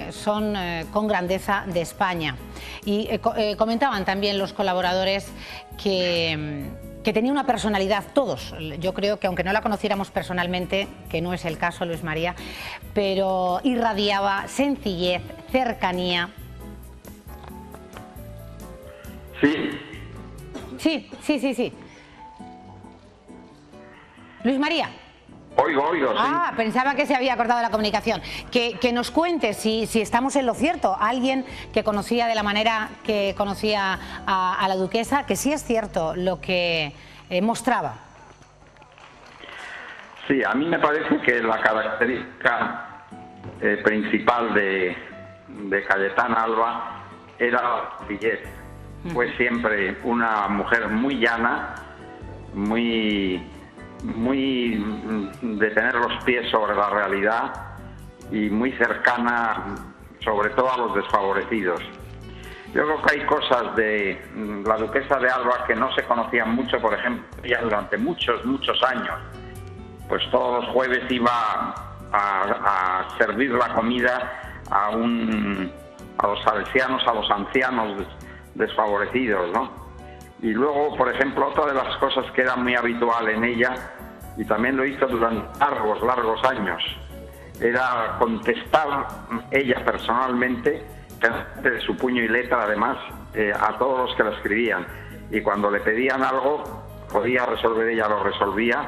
son con grandeza de España. Y comentaban también los colaboradores que tenía una personalidad, todos, yo creo que aunque no la conociéramos personalmente, que no es el caso, Luis María, pero irradiaba sencillez, cercanía. Sí. Sí. Luis María. Oigo, sí. Ah, pensaba que se había cortado la comunicación. Que nos cuente si estamos en lo cierto. Alguien que conocía de la manera que conocía a la duquesa, que sí es cierto lo que mostraba. Sí, a mí me parece que la característica principal de Cayetana Alba era la sencillez. Fue siempre una mujer muy llana, muy de tener los pies sobre la realidad y muy cercana sobre todo a los desfavorecidos. Yo creo que hay cosas de la duquesa de Alba que no se conocían mucho. Por ejemplo, ella durante muchos años, pues todos los jueves iba a servir la comida a los salesianos, a los ancianos desfavorecidos, ¿no? Y luego, por ejemplo, otra de las cosas que era muy habitual en ella, y también lo hizo durante largos años, era contestar ella personalmente, de su puño y letra además, a todos los que la escribían. Y cuando le pedían algo, podía resolver, ella lo resolvía.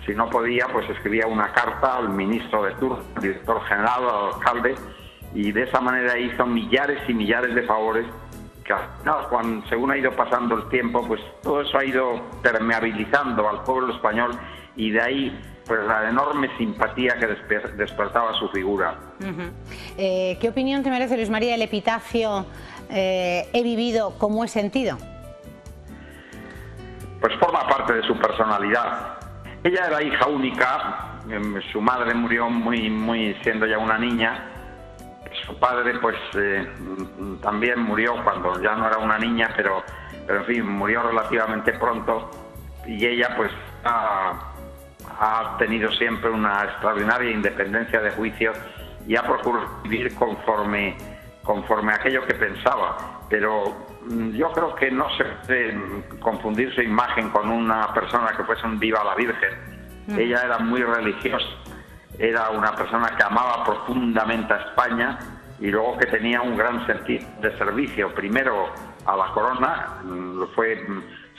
Si no podía, pues escribía una carta al ministro de turno, al director general, al alcalde, y de esa manera hizo millares y millares de favores que según ha ido pasando el tiempo, pues todo eso ha ido permeabilizando al pueblo español, y de ahí pues la enorme simpatía que despertaba su figura. ¿Qué opinión te merece, Luis María, el epitafio he vivido como he sentido? Pues forma parte de su personalidad. Ella era hija única, su madre murió muy siendo ya una niña. Su padre pues también murió cuando ya no era una niña, pero en fin, murió relativamente pronto, y ella pues ha tenido siempre una extraordinaria independencia de juicio y ha procurado vivir conforme a aquello que pensaba. Pero yo creo que no se puede confundir su imagen con una persona que fuese un viva la Virgen. Ella era muy religiosa. Era una persona que amaba profundamente a España, y luego que tenía un gran sentido de servicio, primero a la corona, lo fue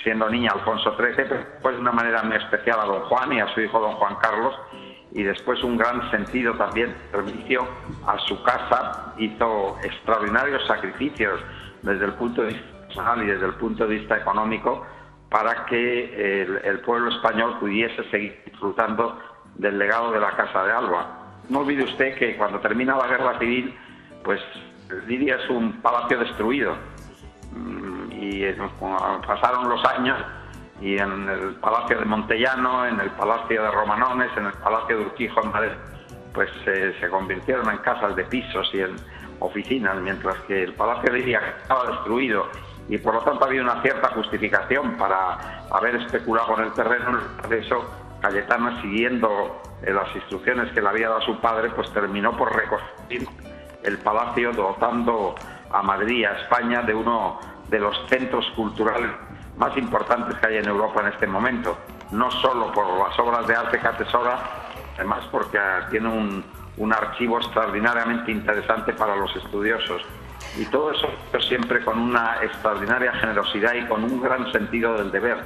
siendo niña Alfonso XIII, pero después de una manera muy especial a don Juan y a su hijo don Juan Carlos, y después un gran sentido también de servicio a su casa. Hizo extraordinarios sacrificios desde el punto de vista personal y desde el punto de vista económico para que el pueblo español pudiese seguir disfrutando del legado de la Casa de Alba. No olvide usted que cuando termina la Guerra Civil, pues Lidia es un palacio destruido, y pasaron los años y en el Palacio de Montellano, en el Palacio de Romanones, en el Palacio de Urquijo en Madrid, pues se convirtieron en casas de pisos y en oficinas, mientras que el Palacio de Lidia estaba destruido, y por lo tanto había una cierta justificación para haber especulado con el terreno. De eso, Cayetana, siguiendo las instrucciones que le había dado su padre, pues terminó por reconstruir el palacio, dotando a Madrid y a España de uno de los centros culturales más importantes que hay en Europa en este momento, no solo por las obras de arte que atesora, además porque tiene un archivo extraordinariamente interesante para los estudiosos. Y todo eso siempre con una extraordinaria generosidad y con un gran sentido del deber.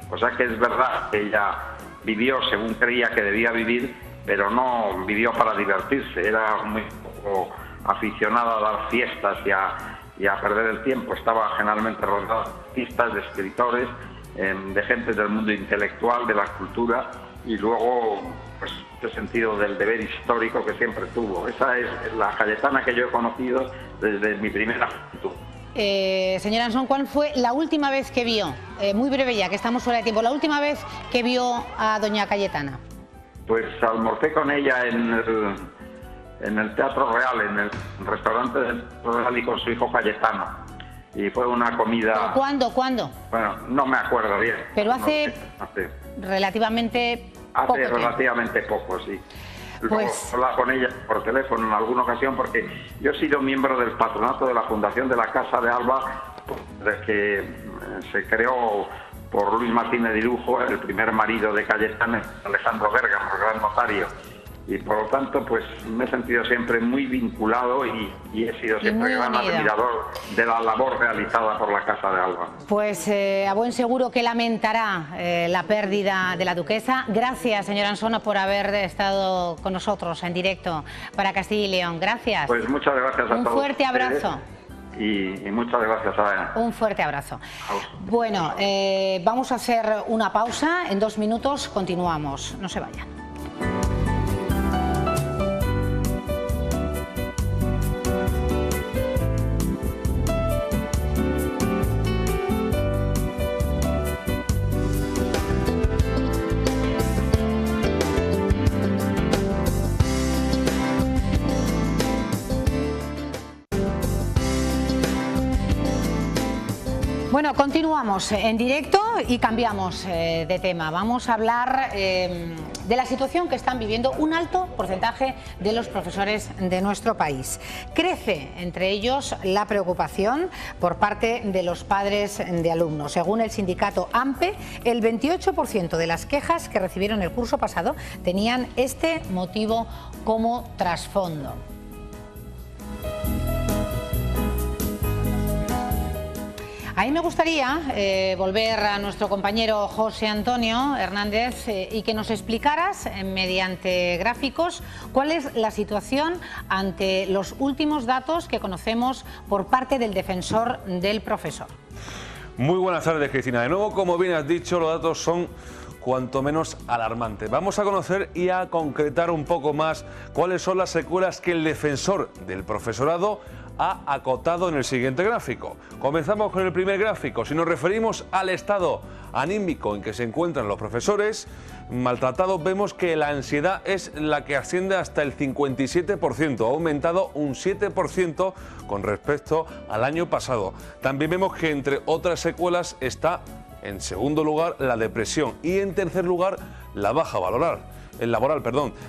O sea que es verdad que ella vivió según creía que debía vivir, pero no vivió para divertirse, era muy poco aficionada a dar fiestas y a perder el tiempo. Estaba generalmente rodeada de artistas, de escritores, de gente del mundo intelectual, de la cultura, y luego pues ese sentido del deber histórico que siempre tuvo. Esa es la Cayetana que yo he conocido desde mi primera juventud. Señor Ansón, ¿cuál fue la última vez que vio, muy breve ya, que estamos fuera de tiempo, la última vez que vio a doña Cayetana? Pues almorcé con ella en el Teatro Real, en el restaurante del Teatro Real, y con su hijo Cayetano. Y fue una comida... ¿Cuándo? Bueno, no me acuerdo bien. Pero hace relativamente poco tiempo. Relativamente poco, sí. Luego Pues... hablaba con ella por teléfono en alguna ocasión, porque yo he sido miembro del patronato de la Fundación de la Casa de Alba desde que se creó por Luis Martínez de Irujo, el primer marido de Cayetana, Alejandro Bergamo, el gran notario. Y por lo tanto, pues me he sentido siempre muy vinculado y he sido siempre gran admirador de la labor realizada por la Casa de Alba. Pues a buen seguro que lamentará la pérdida de la duquesa. Gracias, señor Ansona, por haber estado con nosotros en directo para Castilla y León. Gracias. Pues muchas gracias a todos. Un fuerte abrazo. Y muchas gracias a... Un fuerte abrazo. Bueno, vamos a hacer una pausa. En 2 minutos continuamos. No se vayan. Bueno, continuamos en directo y cambiamos de tema. Vamos a hablar de la situación que están viviendo un alto porcentaje de los profesores de nuestro país. Crece entre ellos la preocupación por parte de los padres de alumnos. Según el sindicato AMPE, el 28% de las quejas que recibieron el curso pasado tenían este motivo como trasfondo. A mí me gustaría volver a nuestro compañero José Antonio Hernández y que nos explicaras mediante gráficos cuál es la situación ante los últimos datos que conocemos por parte del defensor del profesor. Muy buenas tardes, Cristina. De nuevo, como bien has dicho, los datos son cuanto menos alarmantes. Vamos a conocer y a concretar un poco más cuáles son las secuelas que el defensor del profesorado ha acotado en el siguiente gráfico. Comenzamos con el primer gráfico. Si nos referimos al estado anímico en que se encuentran los profesores maltratados, vemos que la ansiedad es la que asciende hasta el 57%, ha aumentado un 7% con respecto al año pasado. También vemos que entre otras secuelas está en segundo lugar la depresión y en tercer lugar la baja laboral.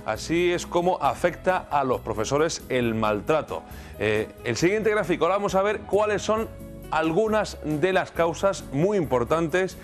Así es como afecta a los profesores el maltrato. El siguiente gráfico, ahora vamos a ver cuáles son algunas de las causas muy importantes,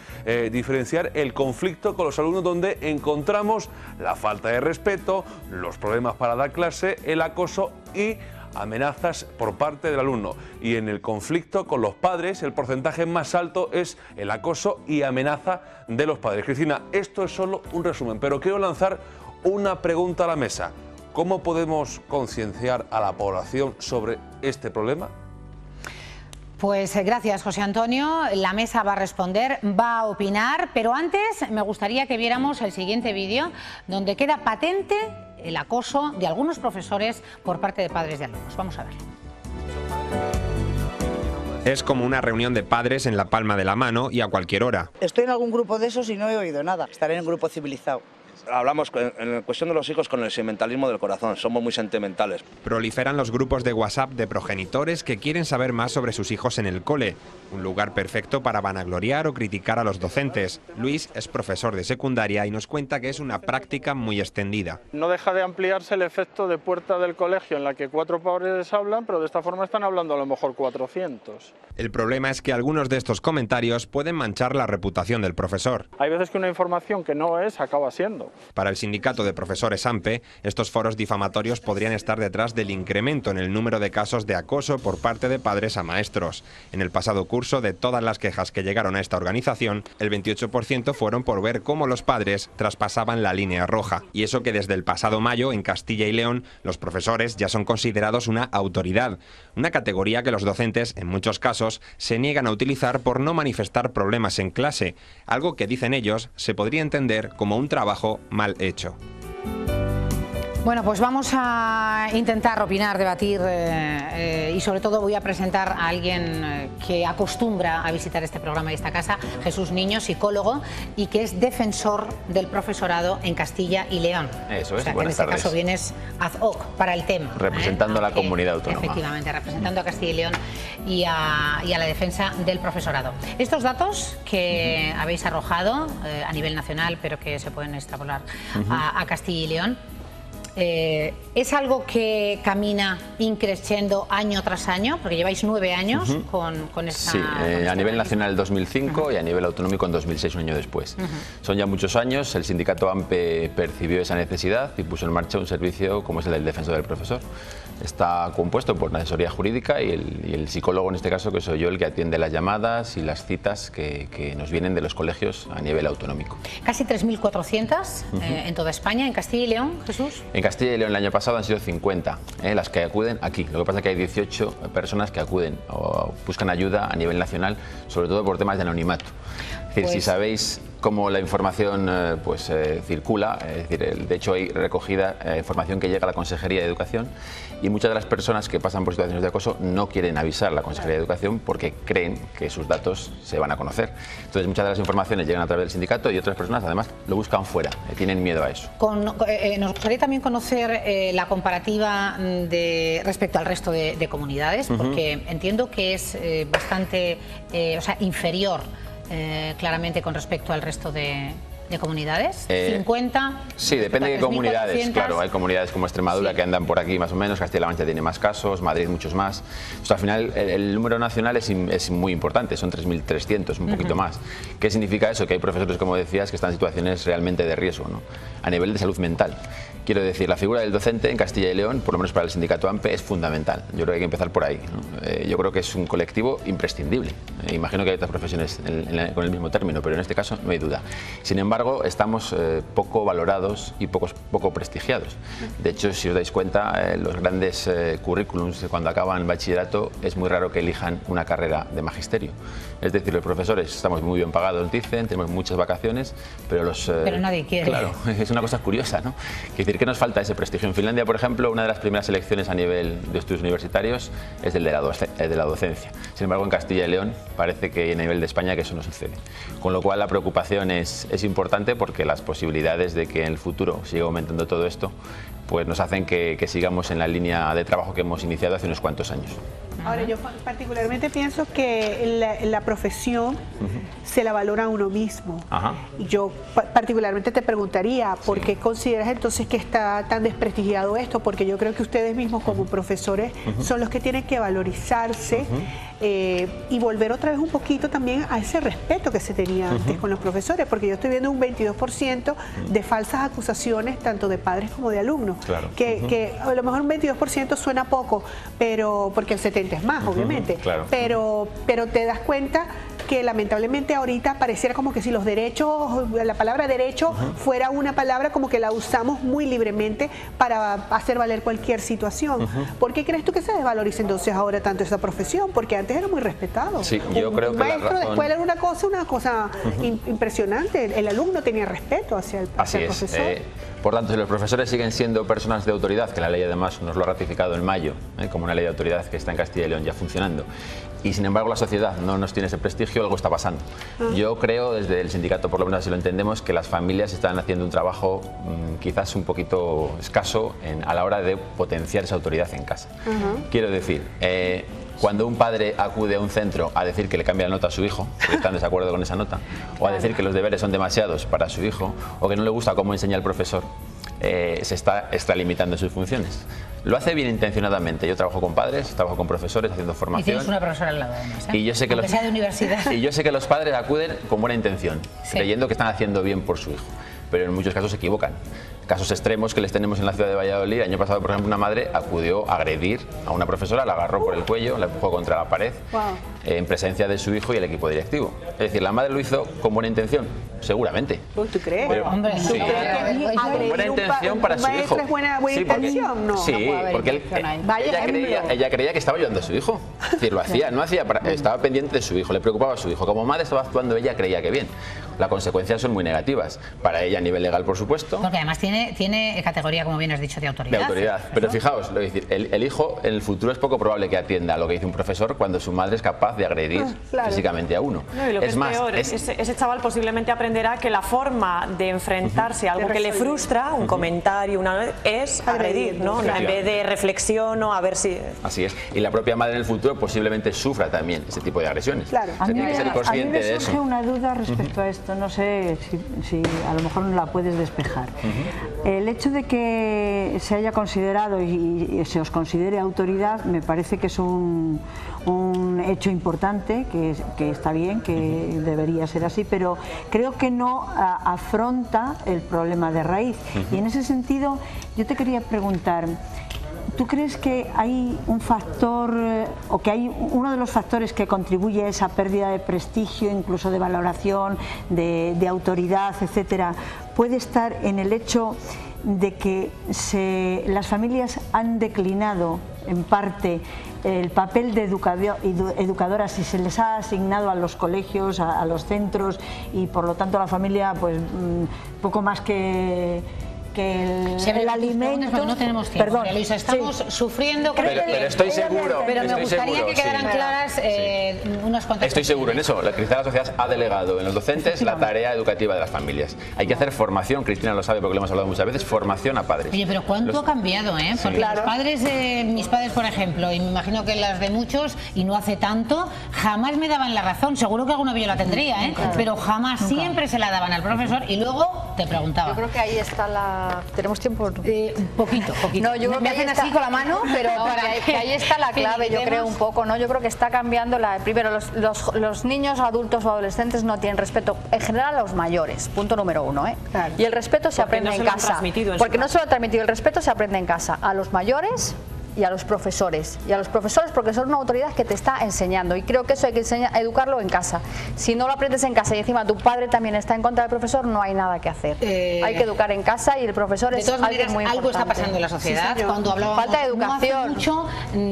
diferenciar el conflicto con los alumnos, donde encontramos la falta de respeto, los problemas para dar clase, el acoso y amenazas por parte del alumno. Y en el conflicto con los padres, el porcentaje más alto es el acoso y amenaza de los padres. Cristina, esto es solo un resumen, pero quiero lanzar una pregunta a la mesa. ¿Cómo podemos concienciar a la población sobre este problema? Pues gracias, José Antonio. La mesa va a responder, va a opinar, pero antes me gustaría que viéramos el siguiente vídeo donde queda patente el acoso de algunos profesores por parte de padres de alumnos. Vamos a verlo. Es como una reunión de padres en la palma de la mano y a cualquier hora. Estoy en algún grupo de esos y no he oído nada. Estaré en un grupo civilizado. Hablamos en cuestión de los hijos con el sentimentalismo del corazón, somos muy sentimentales. Proliferan los grupos de WhatsApp de progenitores que quieren saber más sobre sus hijos en el cole, un lugar perfecto para vanagloriar o criticar a los docentes. Luis es profesor de secundaria y nos cuenta que es una práctica muy extendida. No deja de ampliarse el efecto de puerta del colegio en la que 4 padres hablan, pero de esta forma están hablando a lo mejor 400. El problema es que algunos de estos comentarios pueden manchar la reputación del profesor. Hay veces que una información que no es acaba siendo. Para el sindicato de profesores AMPE, estos foros difamatorios podrían estar detrás del incremento en el número de casos de acoso por parte de padres a maestros. En el pasado curso transcurso de todas las quejas que llegaron a esta organización, el 28% fueron por ver cómo los padres traspasaban la línea roja. Y eso que desde el pasado mayo, en Castilla y León, los profesores ya son considerados una autoridad, una categoría que los docentes, en muchos casos, se niegan a utilizar por no manifestar problemas en clase, algo que, dicen ellos, se podría entender como un trabajo mal hecho. Bueno, pues vamos a intentar opinar, debatir y sobre todo voy a presentar a alguien que acostumbra a visitar este programa y esta casa, Jesús Niño, psicólogo y que es defensor del profesorado en Castilla y León. Eso es, o sea, que en buenas este tardes. caso vienes ad hoc para el tema. Representando a la comunidad autónoma. Efectivamente, representando a Castilla y León y a la defensa del profesorado. Estos datos que habéis arrojado a nivel nacional, pero que se pueden extrapolar a Castilla y León, ¿es algo que camina increciendo año tras año? Porque lleváis 9 años con esta... Sí, a nivel nacional en 2005 y a nivel autonómico en 2006, un año después. Son ya muchos años, el sindicato AMPE percibió esa necesidad y puso en marcha un servicio como es el del defensor del profesor. Está compuesto por una asesoría jurídica y el psicólogo, en este caso, que soy yo, el que atiende las llamadas y las citas que nos vienen de los colegios a nivel autonómico. Casi 3.400 en toda España. ¿En Castilla y León, Jesús? En Castilla y León el año pasado han sido 50 las que acuden aquí. Lo que pasa es que hay 18 personas que acuden o buscan ayuda a nivel nacional, sobre todo por temas de anonimato. Es decir, si sabéis cómo la información circula, es decir, de hecho hay recogida información que llega a la Consejería de Educación y muchas de las personas que pasan por situaciones de acoso no quieren avisar a la Consejería de Educación porque creen que sus datos se van a conocer. Entonces muchas de las informaciones llegan a través del sindicato y otras personas además lo buscan fuera, tienen miedo a eso. Nos gustaría también conocer la comparativa respecto al resto de comunidades, porque entiendo que es bastante inferior claramente con respecto al resto de comunidades. 50. Sí, depende de qué comunidades. Claro, hay comunidades como Extremadura que andan por aquí más o menos, Castilla-La Mancha tiene más casos, Madrid muchos más. O sea, al final el número nacional es muy importante, son 3.300, un poquito más. ¿Qué significa eso? Que hay profesores, como decías, que están en situaciones realmente de riesgo, ¿no? A nivel de salud mental. Quiero decir, la figura del docente en Castilla y León, por lo menos para el sindicato AMPE, es fundamental. Yo creo que hay que empezar por ahí, ¿no? Yo creo que es un colectivo imprescindible. Imagino que hay otras profesiones con el mismo término, pero en este caso no hay duda. Sin embargo, estamos poco valorados y poco prestigiados. De hecho, si os dais cuenta, los grandes currículums cuando acaban bachillerato es muy raro que elijan una carrera de magisterio. Es decir, los profesores estamos muy bien pagados, dicen, tenemos muchas vacaciones, pero pero nadie quiere. Claro, es una cosa curiosa, ¿no? Es decir, ¿qué nos falta ese prestigio? En Finlandia, por ejemplo, una de las primeras elecciones a nivel de estudios universitarios es el de la docencia. Sin embargo, en Castilla y León parece que a nivel de España que eso no sucede. Con lo cual la preocupación es importante porque las posibilidades de que en el futuro siga aumentando todo esto pues nos hacen que sigamos en la línea de trabajo que hemos iniciado hace unos cuantos años. Ahora, yo particularmente pienso que la profesión se la valora a uno mismo. Yo particularmente te preguntaría, ¿por qué consideras entonces que está tan desprestigiado esto? Porque yo creo que ustedes mismos como profesores son los que tienen que valorizarse y volver otra vez un poquito también a ese respeto que se tenía antes con los profesores, porque yo estoy viendo un 22% de falsas acusaciones tanto de padres como de alumnos. Claro. Que a lo mejor un 22% suena poco, pero porque el 70% es más, obviamente. Claro. Pero te das cuenta que lamentablemente ahorita pareciera como que si los derechos, la palabra derecho fuera una palabra como que la usamos muy libremente para hacer valer cualquier situación. ¿Por qué crees tú que se desvaloriza entonces ahora tanto esa profesión? Porque antes era muy respetado. Sí, yo creo que maestro de escuela era una cosa impresionante. El alumno tenía respeto hacia el profesor. Por tanto, si los profesores siguen siendo personas de autoridad, que la ley además nos lo ha ratificado en mayo, como una ley de autoridad que está en Castilla y León ya funcionando, y sin embargo la sociedad no nos tiene ese prestigio, algo está pasando. Yo creo, desde el sindicato por lo menos así lo entendemos, que las familias están haciendo un trabajo quizás un poquito escaso a la hora de potenciar esa autoridad en casa. Quiero decir, cuando un padre acude a un centro a decir que le cambia la nota a su hijo, porque está en desacuerdo con esa nota, o a decir que los deberes son demasiados para su hijo, o que no le gusta cómo enseña el profesor, se está extralimitando sus funciones. Lo hace bien intencionadamente. Yo trabajo con padres, trabajo con profesores haciendo formación. Y tienes una profesora al lado además, y yo sé que aunque sea de universidad. Y yo sé que los padres acuden con buena intención, creyendo que están haciendo bien por su hijo, pero en muchos casos se equivocan. casos extremos que les tenemos en la ciudad de Valladolid. El año pasado, por ejemplo, una madre acudió a agredir a una profesora, la agarró por el cuello, la empujó contra la pared, en presencia de su hijo y el equipo directivo. Es decir, la madre lo hizo con buena intención, seguramente. ¿Tú crees? Pero, hombre, sí, con buena intención para su hijo. ¿Es buena intención? No. Sí, porque ella creía que estaba ayudando a su hijo. Es decir, lo hacía, estaba pendiente de su hijo, le preocupaba a su hijo. Como madre estaba actuando, ella creía que bien. Las consecuencias son muy negativas. Para ella a nivel legal, por supuesto. Porque además tiene categoría, como bien has dicho, de autoridad. De autoridad. Pero fijaos, lo que decir, el hijo en el futuro es poco probable que atienda a lo que dice un profesor cuando su madre es capaz de agredir físicamente a uno. No, y lo que es peor, ese chaval posiblemente aprenderá que la forma de enfrentarse a algo que le frustra, un comentario, es agredir, ¿no? En vez de reflexión o a ver si... Así es. Y la propia madre en el futuro posiblemente sufra también ese tipo de agresiones. Claro. A mí me surge una duda respecto a esto, no sé si a lo mejor no la puedes despejar. El hecho de que se haya considerado y se os considere autoridad me parece que es un hecho importante, que está bien, que debería ser así, pero creo que no afronta el problema de raíz. Y en ese sentido yo te quería preguntar, ¿tú crees que hay un factor o que hay uno de los factores que contribuye a esa pérdida de prestigio, incluso de valoración, de autoridad, etcétera, puede estar en el hecho de que las familias han declinado en parte el papel de educadoras y se les ha asignado a los colegios, a los centros, y por lo tanto la familia pues poco más que el alimento? No tenemos tiempo. Perdón, Luisa, estamos sufriendo. Pero estoy seguro. Pero me gustaría que quedaran claras unas cuantas. Estoy seguro en eso. Cristina, la sociedad ha delegado en los docentes la tarea educativa de las familias. Hay que hacer formación, Cristina lo sabe porque lo hemos hablado muchas veces, formación a padres. Oye, pero ¿cuánto ha cambiado? Porque los padres de mis padres, por ejemplo, y me imagino que las de muchos, y no hace tanto, jamás me daban la razón. Seguro que alguna vez yo la tendría, pero jamás, siempre se la daban al profesor y luego te preguntaba. Yo creo que ahí está la... ¿Tenemos tiempo? Poquito. No, yo creo me hacen así con la mano, pero que ahí está la clave, yo creo, un poco, ¿no? Yo creo que está cambiando primero, los niños, adultos o adolescentes no tienen respeto, en general a los mayores, punto número 1, Claro. Y el respeto se aprende en casa. Porque no se lo han transmitido, el respeto se aprende en casa. A los mayores y a los profesores. Y a los profesores porque son una autoridad que te está enseñando. Y creo que eso hay que educarlo en casa. Si no lo aprendes en casa y encima tu padre también está en contra del profesor, no hay nada que hacer. Hay que educar en casa y el profesor es algo muy importante. Algo está pasando en la sociedad. Cuando hablábamos falta de educación. No hace mucho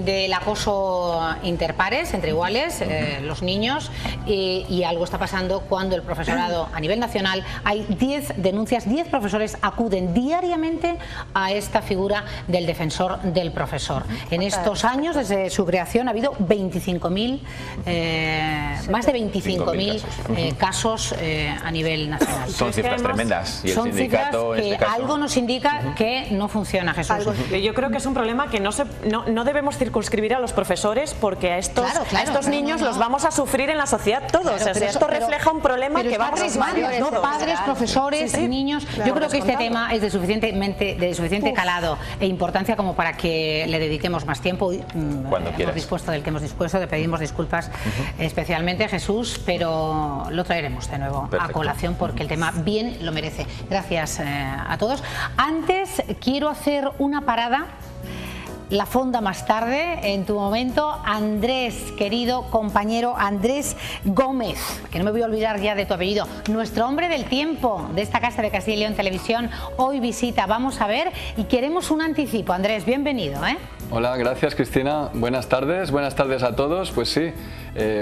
del acoso interpares, entre iguales, los niños, y algo está pasando cuando el profesorado a nivel nacional, hay 10 denuncias, 10 profesores acuden diariamente a esta figura del defensor del profesor. En estos años, desde su creación, ha habido 25.000, más de 25.000 casos a nivel nacional. Son cifras tremendas. Y el son sindicato, cifras que algo nos indica que no funciona, Jesús. Yo creo que es un problema que no debemos circunscribir a los profesores, porque a estos niños los vamos a sufrir en la sociedad todos. Esto refleja un problema que va a todos. Padres, profesores, niños. Yo creo que este tema es de suficiente calado e importancia como para que le dediquemos más tiempo. Cuando quieras. Del que hemos dispuesto, le pedimos disculpas especialmente, Jesús, pero lo traeremos de nuevo a colación porque el tema bien lo merece. Gracias a todos. Antes quiero hacer una parada. La fonda más tarde, en tu momento. Andrés, querido compañero Andrés Gómez, que no me voy a olvidar ya de tu apellido, nuestro hombre del tiempo de esta casa de Castilla y León Televisión, hoy visita Vamos a Ver y queremos un anticipo. Andrés, bienvenido. Hola, gracias Cristina, buenas tardes a todos. Pues sí,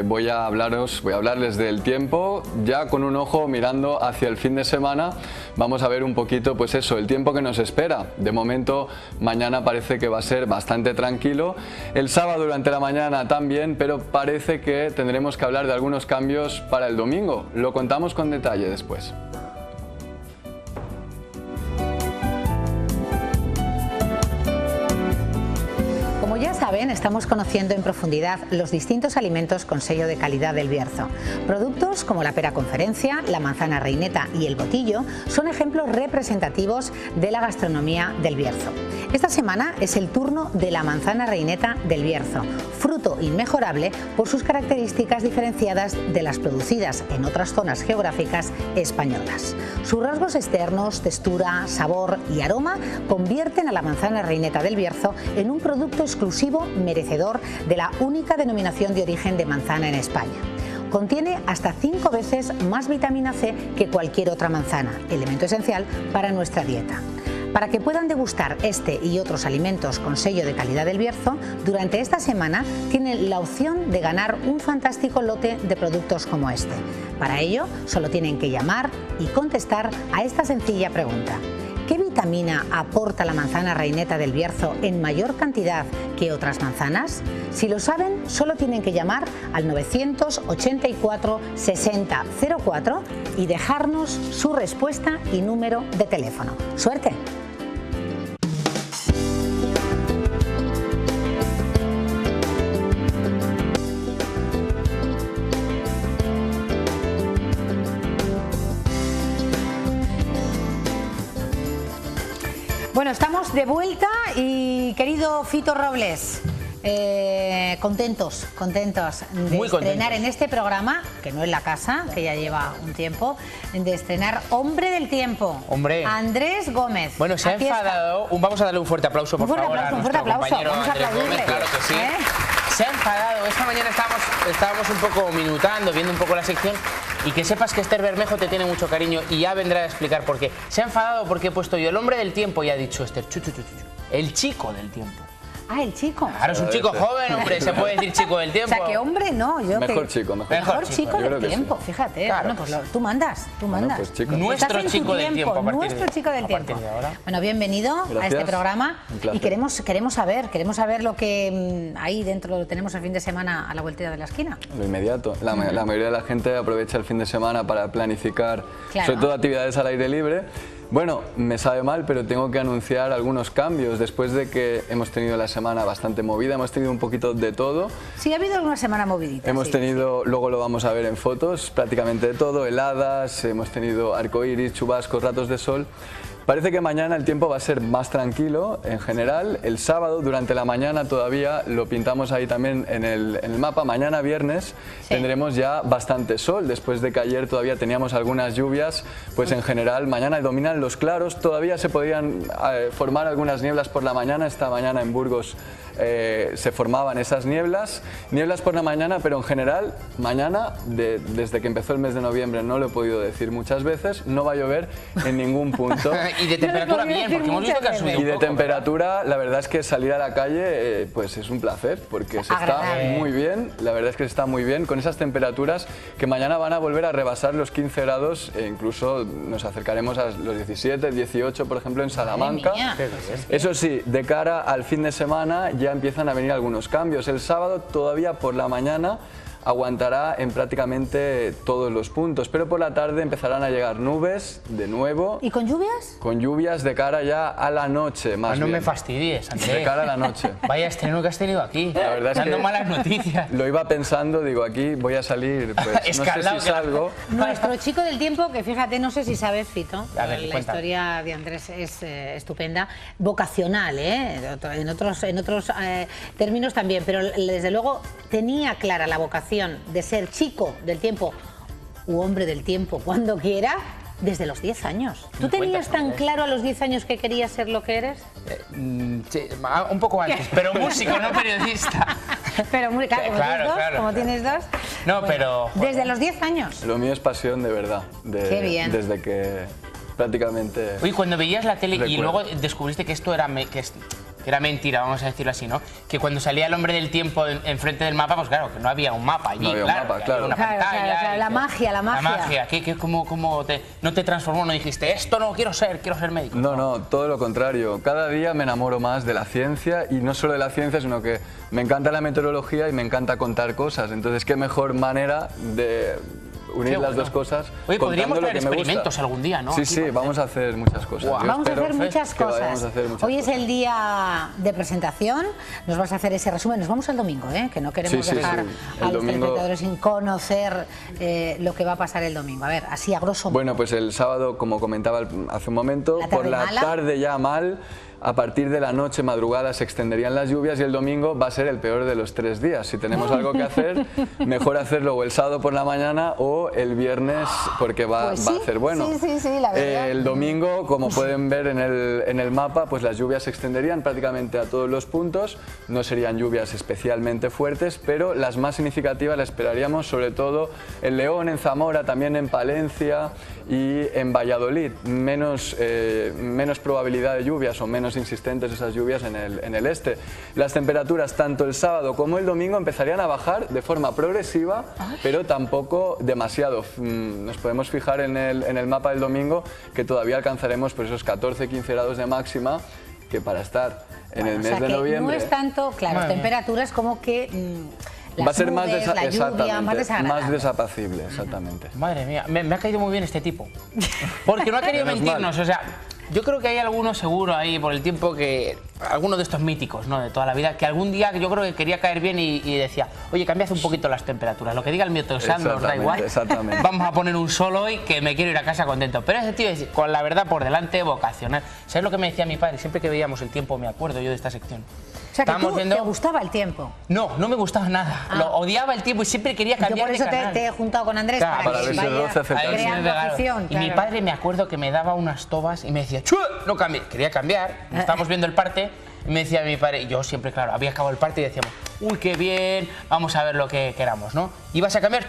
voy a hablarles del tiempo, ya con un ojo mirando hacia el fin de semana. Vamos a ver un poquito, pues eso, el tiempo que nos espera. De momento, mañana parece que va a ser bastante tranquilo. El sábado durante la mañana también, pero parece que tendremos que hablar de algunos cambios para el domingo. Lo contamos con detalle después. Como ya saben, estamos conociendo en profundidad los distintos alimentos con sello de calidad del Bierzo. Productos como la pera conferencia, la manzana reineta y el botillo son ejemplos representativos de la gastronomía del Bierzo. Esta semana es el turno de la manzana reineta del Bierzo, fruto inmejorable por sus características diferenciadas de las producidas en otras zonas geográficas españolas. Sus rasgos externos, textura, sabor y aroma convierten a la manzana Reineta del Bierzo en un producto exclusivo merecedor de la única denominación de origen de manzana en España. Contiene hasta 5 veces más vitamina C que cualquier otra manzana, elemento esencial para nuestra dieta. Para que puedan degustar este y otros alimentos con sello de calidad del Bierzo, durante esta semana tienen la opción de ganar un fantástico lote de productos como este. Para ello, solo tienen que llamar y contestar a esta sencilla pregunta. ¿Qué vitamina aporta la manzana Reineta del Bierzo en mayor cantidad que otras manzanas? Si lo saben, solo tienen que llamar al 984 60 04 y dejarnos su respuesta y número de teléfono. ¡Suerte! Bueno, estamos de vuelta y querido Fito Robles, contentos de muy estrenar contentos en este programa, que no es la casa, que ya lleva un tiempo, de estrenar Hombre del Tiempo. Hombre. Andrés Gómez. Bueno, se ha enfadado. Vamos a darle un fuerte aplauso, por favor, a nuestro compañero vamos a Andrés aplaudirle. Gómez, claro que sí. Se ha enfadado. Esta mañana estábamos un poco minutando, viendo un poco la sección, y que sepas que Esther Bermejo te tiene mucho cariño y ya vendrá a explicar por qué. Se ha enfadado porque he puesto yo el Hombre del Tiempo y ha dicho Esther, el chico del tiempo. Ah, el chico. Claro, es un chico joven, hombre, se puede decir chico del tiempo. O sea, que hombre no, yo Mejor que... chico, Mejor chico del tiempo, fíjate. Claro, bueno, pues tú mandas, tú mandas. Pues chico. Nuestro chico del tiempo, a partir nuestro chico del tiempo. Bueno, bienvenido a este programa. Y queremos saber lo que ahí dentro lo tenemos el fin de semana a la vuelta de la esquina. Lo inmediato. La mayoría de la gente aprovecha el fin de semana para planificar, Claro. sobre todo actividades al aire libre. Bueno, me sabe mal, pero tengo que anunciar algunos cambios. Después de que hemos tenido la semana bastante movida, hemos tenido un poquito de todo. Sí, ha habido una semana movidita. Hemos tenido, luego lo vamos a ver en fotos, prácticamente de todo, heladas, hemos tenido arcoíris, chubascos, ratos de sol. Parece que mañana el tiempo va a ser más tranquilo en general. El sábado durante la mañana todavía lo pintamos ahí también en el mapa. Mañana viernes tendremos ya bastante sol. Después de que ayer todavía teníamos algunas lluvias, pues en general mañana dominan los claros. Todavía se podrían formar algunas nieblas por la mañana. Esta mañana en Burgos se formaban esas nieblas por la mañana, pero en general mañana, desde que empezó el mes de noviembre, no lo he podido decir muchas veces, no va a llover en ningún punto. Y de temperatura bien, porque hemos visto que ha subido un Y de poco, temperatura, la verdad es que salir a la calle pues es un placer, porque se está muy bien, la verdad es que se está muy bien, con esas temperaturas que mañana van a volver a rebasar los 15 grados e incluso nos acercaremos a los 17, 18, por ejemplo, en Salamanca. Eso sí, de cara al fin de semana ya empiezan a venir algunos cambios. El sábado todavía por la mañana aguantará en prácticamente todos los puntos, pero por la tarde empezarán a llegar nubes de nuevo. ¿Y con lluvias? Con lluvias de cara ya a la noche, más no bien. me fastidies, Andrés. De cara a la noche. Vaya estreno que has tenido aquí. La verdad es dando que malas noticias. Lo iba pensando, digo, aquí voy a salir, pues no sé si salgo. Nuestro chico del tiempo, que fíjate, no sé si sabes, Fito, A ver, la cuéntame. historia de Andrés es estupenda, vocacional, en otros términos también, pero desde luego tenía clara la vocación de ser chico del tiempo u hombre del tiempo cuando quiera, desde los 10 años. ¿Tú tenías tan claro a los 10 años que querías ser lo que eres? Sí, un poco antes, pero músico, no periodista. Pero muy claro, como tienes dos. No, Bueno, pero... Desde los 10 años. Lo mío es pasión de verdad. Qué bien. Desde que prácticamente... Oye, cuando veías la tele y recuerdo. luego descubriste que esto era, que era mentira, vamos a decirlo así, ¿no? Que cuando salía el hombre del tiempo enfrente del mapa, pues claro, que no había un mapa allí, No había un claro, mapa, que claro. había una Claro, pantalla. claro, la magia. La magia, ¿cómo no te transformó? ¿No dijiste, esto no quiero ser médico? No, todo lo contrario. Cada día me enamoro más de la ciencia y no solo de la ciencia, sino que me encanta la meteorología y me encanta contar cosas. Entonces, qué mejor manera de unir las dos cosas. Oye, podríamos contando lo traer que me gusta. experimentos algún día, ¿no? Sí, Aquí sí, vamos a hacer muchas cosas. Wow. Yo Vamos a espero hacer muchas que vayamos cosas. a hacer muchas Hoy es cosas. el día de presentación, nos vas a hacer ese resumen. Nos vamos al domingo, que no queremos Sí, dejar sí. a El los domingo- telespectadores sin conocer lo que va a pasar el domingo. A ver, así a grosso modo. Bueno, pues el sábado, como comentaba hace un momento, La tarde por la mala. tarde ya mal. a partir de la noche, madrugada, se extenderían las lluvias y el domingo va a ser el peor de los 3 días. Si tenemos algo que hacer, mejor hacerlo o el sábado por la mañana o el viernes, porque va a hacer bueno. Sí, la verdad. El domingo, como pueden ver en el mapa, pues las lluvias se extenderían prácticamente a todos los puntos. No serían lluvias especialmente fuertes, pero las más significativas las esperaríamos sobre todo en León, en Zamora, también en Palencia y en Valladolid. Menos probabilidad de lluvias o menos insistentes esas lluvias en el este. Las temperaturas tanto el sábado como el domingo empezarían a bajar de forma progresiva, pero tampoco demasiado. Nos podemos fijar en el mapa del domingo que todavía alcanzaremos pues esos 14-15 grados de máxima, que para estar en el mes de noviembre... No es tanto, claro, temperaturas como que... va a ser más desapacible, exactamente. Madre mía, me ha caído muy bien este tipo. Porque no ha querido mentirnos, o sea... Yo creo que hay algunos seguro ahí por el tiempo que... Algunos de estos míticos, ¿no? De toda la vida, que algún día yo creo que quería caer bien y decía, oye, cambiad un poquito las temperaturas, lo que diga el mío Tosando os da igual. Vamos a poner un sol hoy que me quiero ir a casa contento. Pero ese tío, con la verdad por delante, vocacional. ¿Sabes lo que me decía mi padre? Siempre que veíamos el tiempo, me acuerdo yo de esta sección. O sea, que ¿te gustaba el tiempo? No, no me gustaba nada. Lo odiaba el tiempo y siempre quería cambiar de canal. Por eso te he juntado con Andrés para ver si el 12 creando afición. Y mi padre, me acuerdo que me daba unas tobas y me decía, ¡chu! No cambies. Quería cambiar, estábamos viendo el parte y me decía mi padre, y yo siempre, claro, había acabado el parte y decíamos, uy, qué bien, vamos a ver lo que queramos, ¿no? Ibas a cambiar,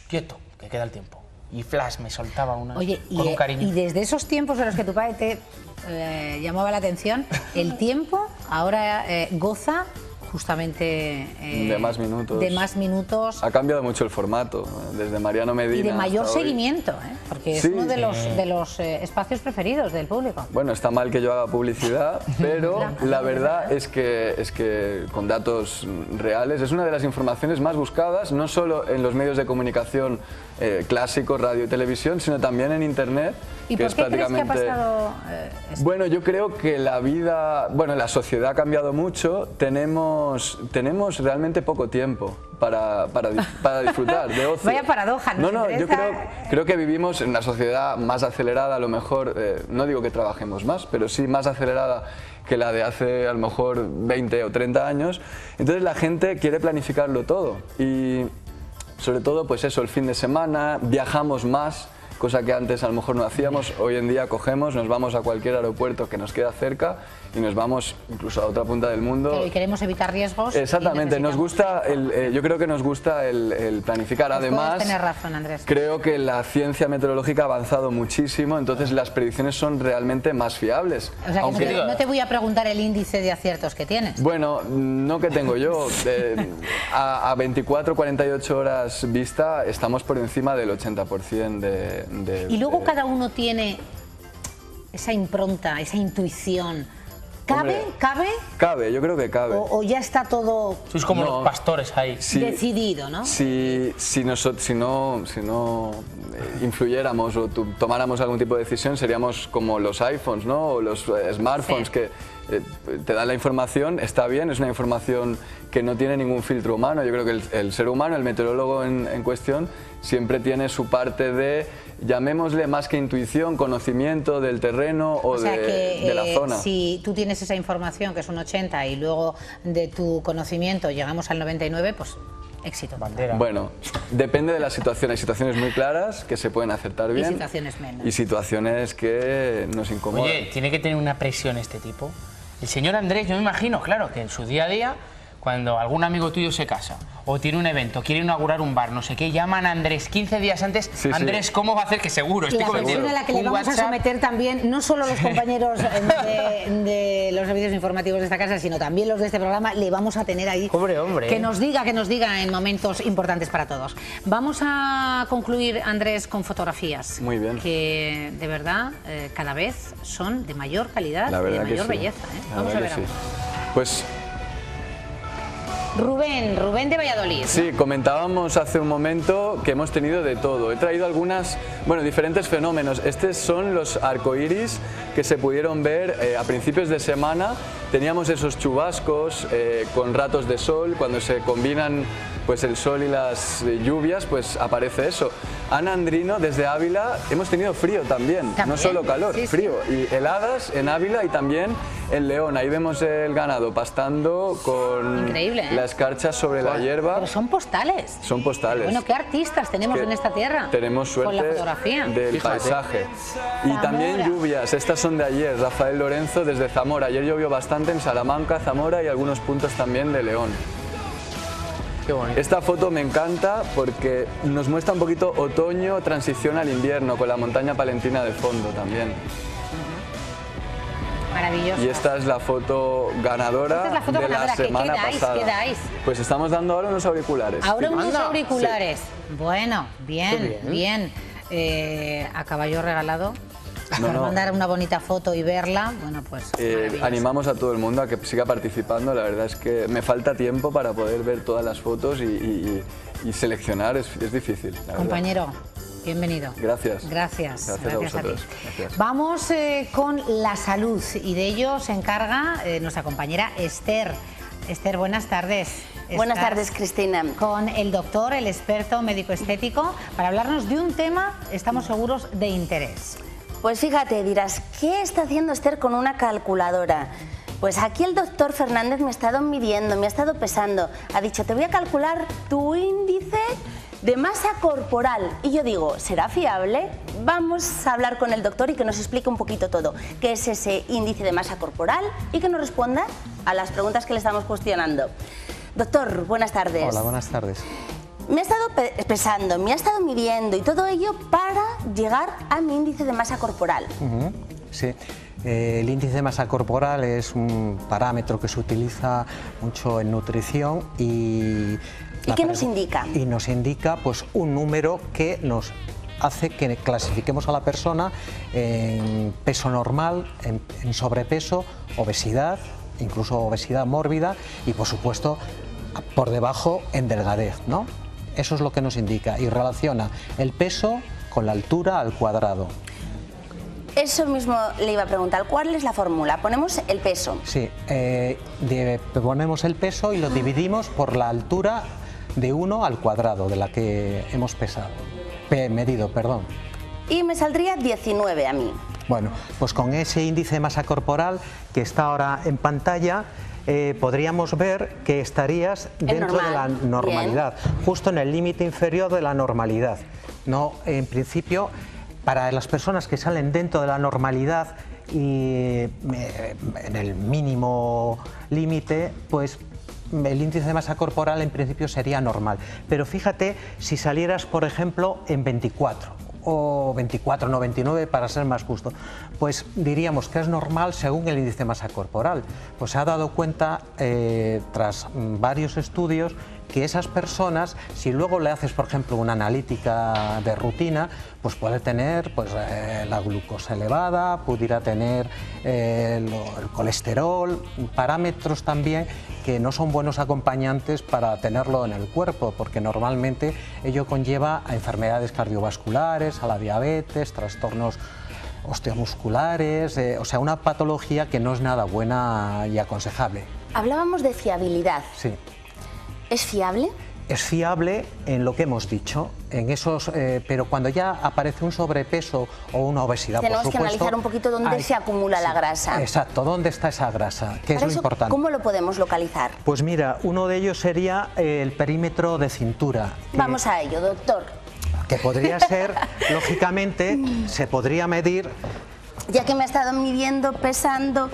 quieto, que queda el tiempo. Y flash, me soltaba con un cariño. Y desde esos tiempos en los que tu padre te llamaba la atención, el tiempo ahora goza justamente de más minutos. Ha cambiado mucho el formato, desde Mariano Medina. Y de mayor seguimiento, porque es uno de los espacios preferidos del público. Bueno, está mal que yo haga publicidad, pero la verdad es que con datos reales es una de las informaciones más buscadas, no solo en los medios de comunicación clásicos, radio y televisión, sino también en internet. ¿Y por qué crees que ha pasado esto? Bueno, yo creo que la sociedad ha cambiado mucho, tenemos realmente poco tiempo para disfrutar de ocio. Vaya paradoja, ¿no? No, yo creo que vivimos en una sociedad más acelerada, a lo mejor, no digo que trabajemos más, pero sí más acelerada que la de hace a lo mejor 20 o 30 años. Entonces la gente quiere planificarlo todo y sobre todo pues eso, el fin de semana, viajamos más, cosa que antes a lo mejor no hacíamos. Hoy en día cogemos, nos vamos a cualquier aeropuerto que nos queda cerca y nos vamos incluso a otra punta del mundo. Pero y queremos evitar riesgos. Exactamente, nos gusta yo creo que nos gusta el planificar. Pues además, puedes tener razón, Andrés. Creo que la ciencia meteorológica ha avanzado muchísimo, entonces las predicciones son realmente más fiables. O sea, que no te voy a preguntar el índice de aciertos que tienes. Bueno, no que tengo yo. A 24, 48 horas vista estamos por encima del 80% y luego cada uno tiene esa impronta, esa intuición. ¿Cabe? Cabe, yo creo que cabe. ¿O ya está todo... Sois como los pastores ahí. Decidido, ¿no? Si no influyéramos o tomáramos algún tipo de decisión, seríamos como los iPhones, ¿no? O los smartphones que te dan la información, está bien, es una información que no tiene ningún filtro humano. Yo creo que el ser humano, el meteorólogo en cuestión, siempre tiene su parte de, llamémosle más que intuición, conocimiento del terreno o de la zona. Si tú tienes esa información, que es un 80, y luego de tu conocimiento llegamos al 99, pues éxito. Bandera. Bueno, depende de la situación. Hay situaciones muy claras que se pueden acertar bien. Y situaciones menos. Y situaciones que nos incomodan. Oye, tiene que tener una presión este tipo. El señor Andrés, yo me imagino, claro, que en su día a día, cuando algún amigo tuyo se casa o tiene un evento, quiere inaugurar un bar, no sé qué, llaman a Andrés 15 días antes. Andrés, ¿cómo va a hacer? Que seguro, estoy convencido. La persona a la que le vamos a someter también, no solo los compañeros de los servicios informativos de esta casa, sino también los de este programa, le vamos a tener ahí. Hombre. Que nos diga en momentos importantes para todos. Vamos a concluir, Andrés, con fotografías. Muy bien. Que de verdad cada vez son de mayor calidad y de mayor belleza. Vamos a ver ahora. Pues Rubén de Valladolid. Sí, comentábamos hace un momento que hemos tenido de todo. He traído diferentes fenómenos. Estos son los arcoíris que se pudieron ver a principios de semana. Teníamos esos chubascos con ratos de sol. Cuando se combinan pues el sol y las lluvias, pues aparece eso. Ana Andrino, desde Ávila, hemos tenido frío también, no solo calor, frío. Y heladas en Ávila y también en León. Ahí vemos el ganado pastando con la escarcha sobre la hierba. Pero son postales. Son postales. Bueno, ¿qué artistas tenemos en esta tierra? Tenemos suerte con la fotografía del paisaje. Y Zamora. también lluvias, estas son de ayer, Rafael Lorenzo desde Zamora. Ayer llovió bastante en Salamanca, Zamora y algunos puntos también de León. Qué bonito. Esta foto me encanta porque nos muestra un poquito otoño, transición al invierno, con la montaña palentina de fondo también. Maravilloso. Y esta es la foto ganadora, de la semana pasada. ¿Qué dais? Pues estamos dando ahora unos auriculares. Ahora Sí. unos auriculares. Sí. Bueno, bien, bien. A caballo regalado. Por mandar una bonita foto y verla, bueno, pues animamos a todo el mundo a que siga participando. La verdad es que me falta tiempo para poder ver todas las fotos y seleccionar, es difícil. La compañero, bienvenido. Gracias. Gracias a vosotros. ti. Gracias. Vamos con la salud y de ello se encarga nuestra compañera Esther. Esther, buenas tardes. Buenas tardes, Cristina. Con el doctor, el experto médico estético, para hablarnos de un tema, estamos seguros, de interés. Pues fíjate, dirás, ¿qué está haciendo Esther con una calculadora? Pues aquí el doctor Fernández me ha estado midiendo, me ha estado pesando. Ha dicho, te voy a calcular tu índice de masa corporal. Y yo digo, ¿será fiable? Vamos a hablar con el doctor y que nos explique un poquito todo. ¿Qué es ese índice de masa corporal? Y que nos responda a las preguntas que le estamos cuestionando. Doctor, buenas tardes. Hola, buenas tardes. Me ha estado pesando, me ha estado midiendo y todo ello para llegar a mi índice de masa corporal. Sí, el índice de masa corporal es un parámetro que se utiliza mucho en nutrición y qué nos indica? Y nos indica pues un número que nos hace que clasifiquemos a la persona en peso normal, en sobrepeso, obesidad, incluso obesidad mórbida y por supuesto por debajo en delgadez, ¿no? Eso es lo que nos indica y relaciona el peso con la altura al cuadrado. Eso mismo le iba a preguntar, ¿cuál es la fórmula? Ponemos el peso. Sí, ponemos el peso y lo dividimos por la altura de 1 al cuadrado de la que hemos medido, perdón. Y me saldría 19 a mí. Bueno, pues con ese índice de masa corporal que está ahora en pantalla, podríamos ver que estarías dentro de la normalidad, justo en el límite inferior de la normalidad. No, en principio, para las personas que salen dentro de la normalidad y en el mínimo límite, pues el índice de masa corporal en principio sería normal. Pero fíjate si salieras, por ejemplo, en 24 o 24, no 29 para ser más justo, pues diríamos que es normal según el índice de masa corporal. Pues se ha dado cuenta tras varios estudios que esas personas, si luego le haces por ejemplo una analítica de rutina, pues puede tener la glucosa elevada, pudiera tener el colesterol, parámetros también que no son buenos acompañantes para tenerlo en el cuerpo, porque normalmente ello conlleva a enfermedades cardiovasculares, a la diabetes, trastornos osteomusculares, o sea, una patología que no es nada buena y aconsejable. Hablábamos de fiabilidad. Sí. ¿Es fiable? Es fiable en lo que hemos dicho, en esos, pero cuando ya aparece un sobrepeso o una obesidad, tenemos que analizar un poquito dónde se acumula la grasa. Exacto, dónde está esa grasa, que es lo importante. ¿Cómo lo podemos localizar? Pues mira, uno de ellos sería el perímetro de cintura. Vamos a ello, doctor. Que podría ser, lógicamente, se podría medir. Ya que me ha estado midiendo, pesando.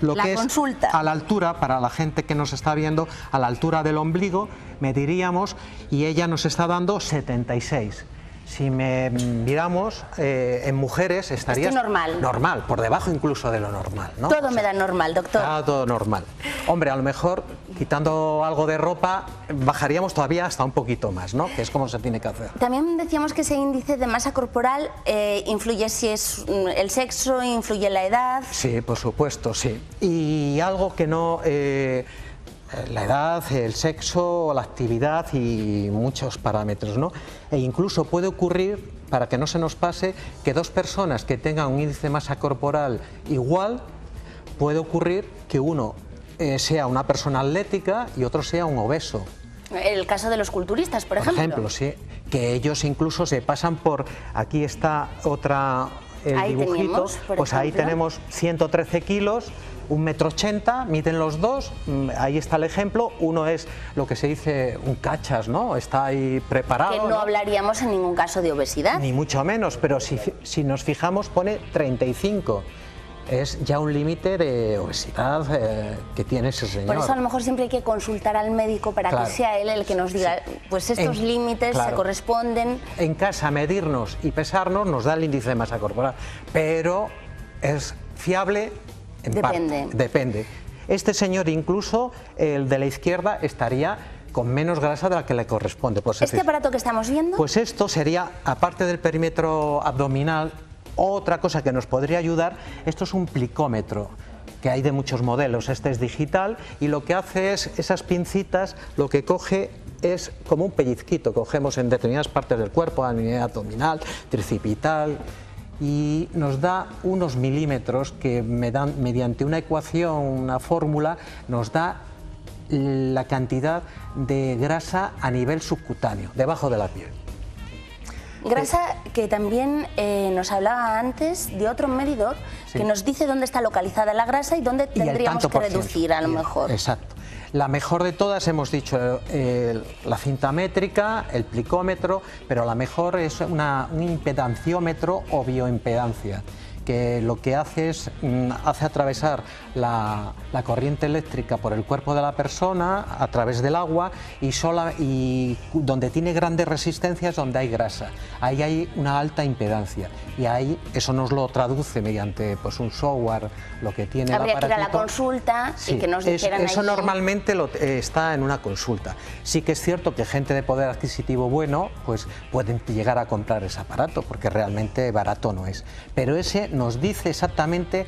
Lo que es consulta. A la altura, para la gente que nos está viendo, a la altura del ombligo, mediríamos y ella nos está dando 76. Si miramos en mujeres estaría normal. Normal, por debajo incluso de lo normal, ¿no? Todo me da normal, doctor. Todo normal. Hombre, a lo mejor quitando algo de ropa bajaríamos todavía hasta un poquito más, ¿no? Que es como se tiene que hacer. También decíamos que ese índice de masa corporal influye si es el sexo, influye la edad. Sí, por supuesto, sí. Y algo que no... la edad, el sexo, la actividad y muchos parámetros, ¿no? E incluso puede ocurrir, para que no se nos pase, que dos personas que tengan un índice de masa corporal igual, puede ocurrir que uno sea una persona atlética y otro sea un obeso. El caso de los culturistas, por ejemplo. Sí, que ellos incluso se pasan por, aquí está otra, el ahí dibujito, tenemos, pues ahí tenemos 113 kilos, 1,80 m, miden los dos, ahí está el ejemplo, uno es lo que se dice un cachas, ¿no? Está ahí preparado. Que no hablaríamos en ningún caso de obesidad. Ni mucho menos, pero si nos fijamos pone 35. Es ya un límite de obesidad que tiene ese señor. Por eso a lo mejor siempre hay que consultar al médico para que sea él el que nos diga, pues estos límites se corresponden. En casa medirnos y pesarnos nos da el índice de masa corporal, pero es fiable en parte. Depende. Este señor incluso, el de la izquierda, estaría con menos grasa de la que le corresponde. Pues ¿Este aparato que estamos viendo? Pues esto sería, aparte del perímetro abdominal, otra cosa que nos podría ayudar. Esto es un plicómetro, que hay de muchos modelos, este es digital y lo que hace es, esas pincitas, lo que coge es como un pellizquito, cogemos en determinadas partes del cuerpo, a nivel abdominal, tricipital, y nos da unos milímetros que me dan, mediante una ecuación, una fórmula, nos da la cantidad de grasa a nivel subcutáneo, debajo de la piel. Grasa que también nos hablaba antes de otro medidor que nos dice dónde está localizada la grasa y dónde tendríamos que reducir a lo mejor. Exacto. La mejor de todas hemos dicho la cinta métrica, el plicómetro, pero la mejor es un impedanciómetro o bioimpedancia, que lo que hace es hace atravesar la corriente eléctrica por el cuerpo de la persona a través del agua y donde tiene grandes resistencias, donde hay grasa, ahí hay una alta impedancia y ahí eso nos lo traduce mediante pues un software, lo que tiene el aparatito. Habría que ir a la consulta y que nos dijeran eso ahí. Normalmente está en una consulta. Sí que es cierto que gente de poder adquisitivo bueno pues pueden llegar a comprar ese aparato porque realmente barato no es, pero ese nos dice exactamente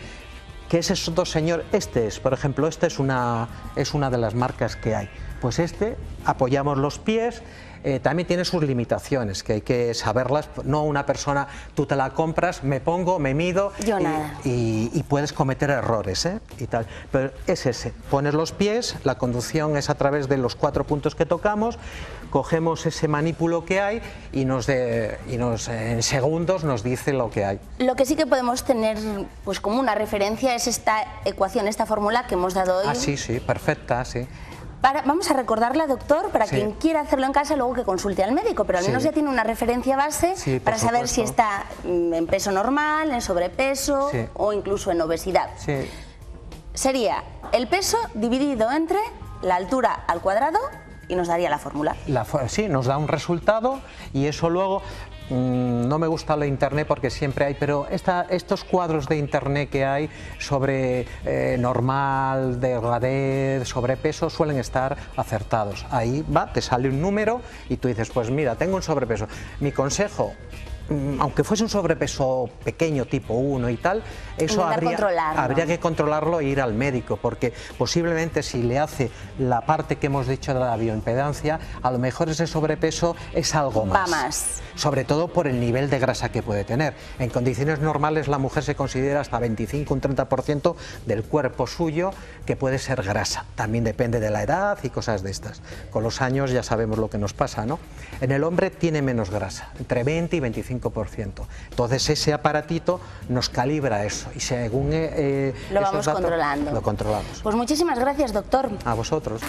que es esos dos señores. Este es, por ejemplo, esta es una de las marcas que hay. Pues apoyamos los pies, también tiene sus limitaciones, que hay que saberlas. No una persona, tú te la compras, me pongo, me mido y puedes cometer errores y tal. Pero es ese, pones los pies, la conducción es a través de los 4 puntos que tocamos, cogemos ese manípulo que hay y en segundos nos dice lo que hay. Lo que sí que podemos tener pues como una referencia es esta ecuación, esta fórmula que hemos dado hoy. Ah, sí, perfecta, sí. Vamos a recordarla, doctor, para quien quiera hacerlo en casa, luego que consulte al médico, pero al menos ya tiene una referencia base para saber si está en peso normal, en sobrepeso o incluso en obesidad. Sería el peso dividido entre la altura al cuadrado y nos daría la fórmula. Sí, nos da un resultado y eso luego... No me gusta la internet porque siempre hay, pero estos cuadros de internet que hay sobre normal, delgadez, sobrepeso, suelen estar acertados. Ahí te sale un número y tú dices, pues mira, tengo un sobrepeso. Mi consejo, aunque fuese un sobrepeso pequeño, tipo 1 y tal, eso habría que controlarlo e ir al médico, porque posiblemente si le hace la parte que hemos dicho de la bioimpedancia, a lo mejor ese sobrepeso es algo más. Va más. Sobre todo por el nivel de grasa que puede tener. En condiciones normales la mujer se considera hasta 25, un 30% del cuerpo suyo que puede ser grasa. También depende de la edad y cosas de estas. Con los años ya sabemos lo que nos pasa, ¿no? En el hombre tiene menos grasa, entre 20 y 25%. Entonces ese aparatito nos calibra eso y según lo vamos controlando. Lo controlamos. Pues muchísimas gracias, doctor. A vosotros.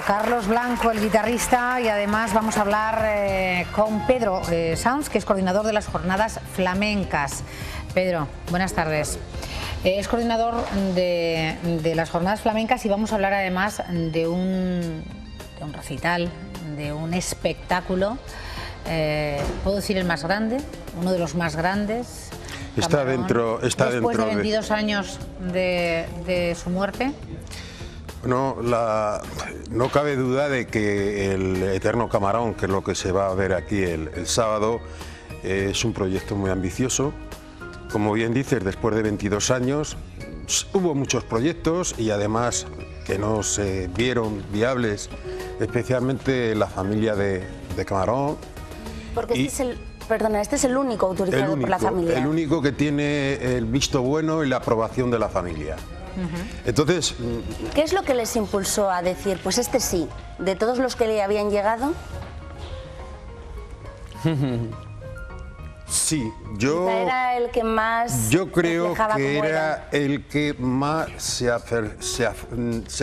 Carlos Blanco, el guitarrista, y además vamos a hablar con Pedro Sanz, que es coordinador de las jornadas flamencas. Pedro, buenas tardes. Es coordinador de las jornadas flamencas y vamos a hablar además de un recital, de un espectáculo, puedo decir el más grande, uno de los más grandes. Está dentro después de 22 años de su muerte. No cabe duda de que el Eterno Camarón, que es lo que se va a ver aquí el sábado, es un proyecto muy ambicioso. Como bien dices, después de 22 años hubo muchos proyectos y además que no se vieron viables, especialmente la familia de Camarón. Porque este es el único autorizado por la familia. El único que tiene el visto bueno y la aprobación de la familia. Entonces, ¿qué es lo que les impulsó a decir, pues este sí, de todos los que le habían llegado? Sí, era el que más yo creo que era el que más se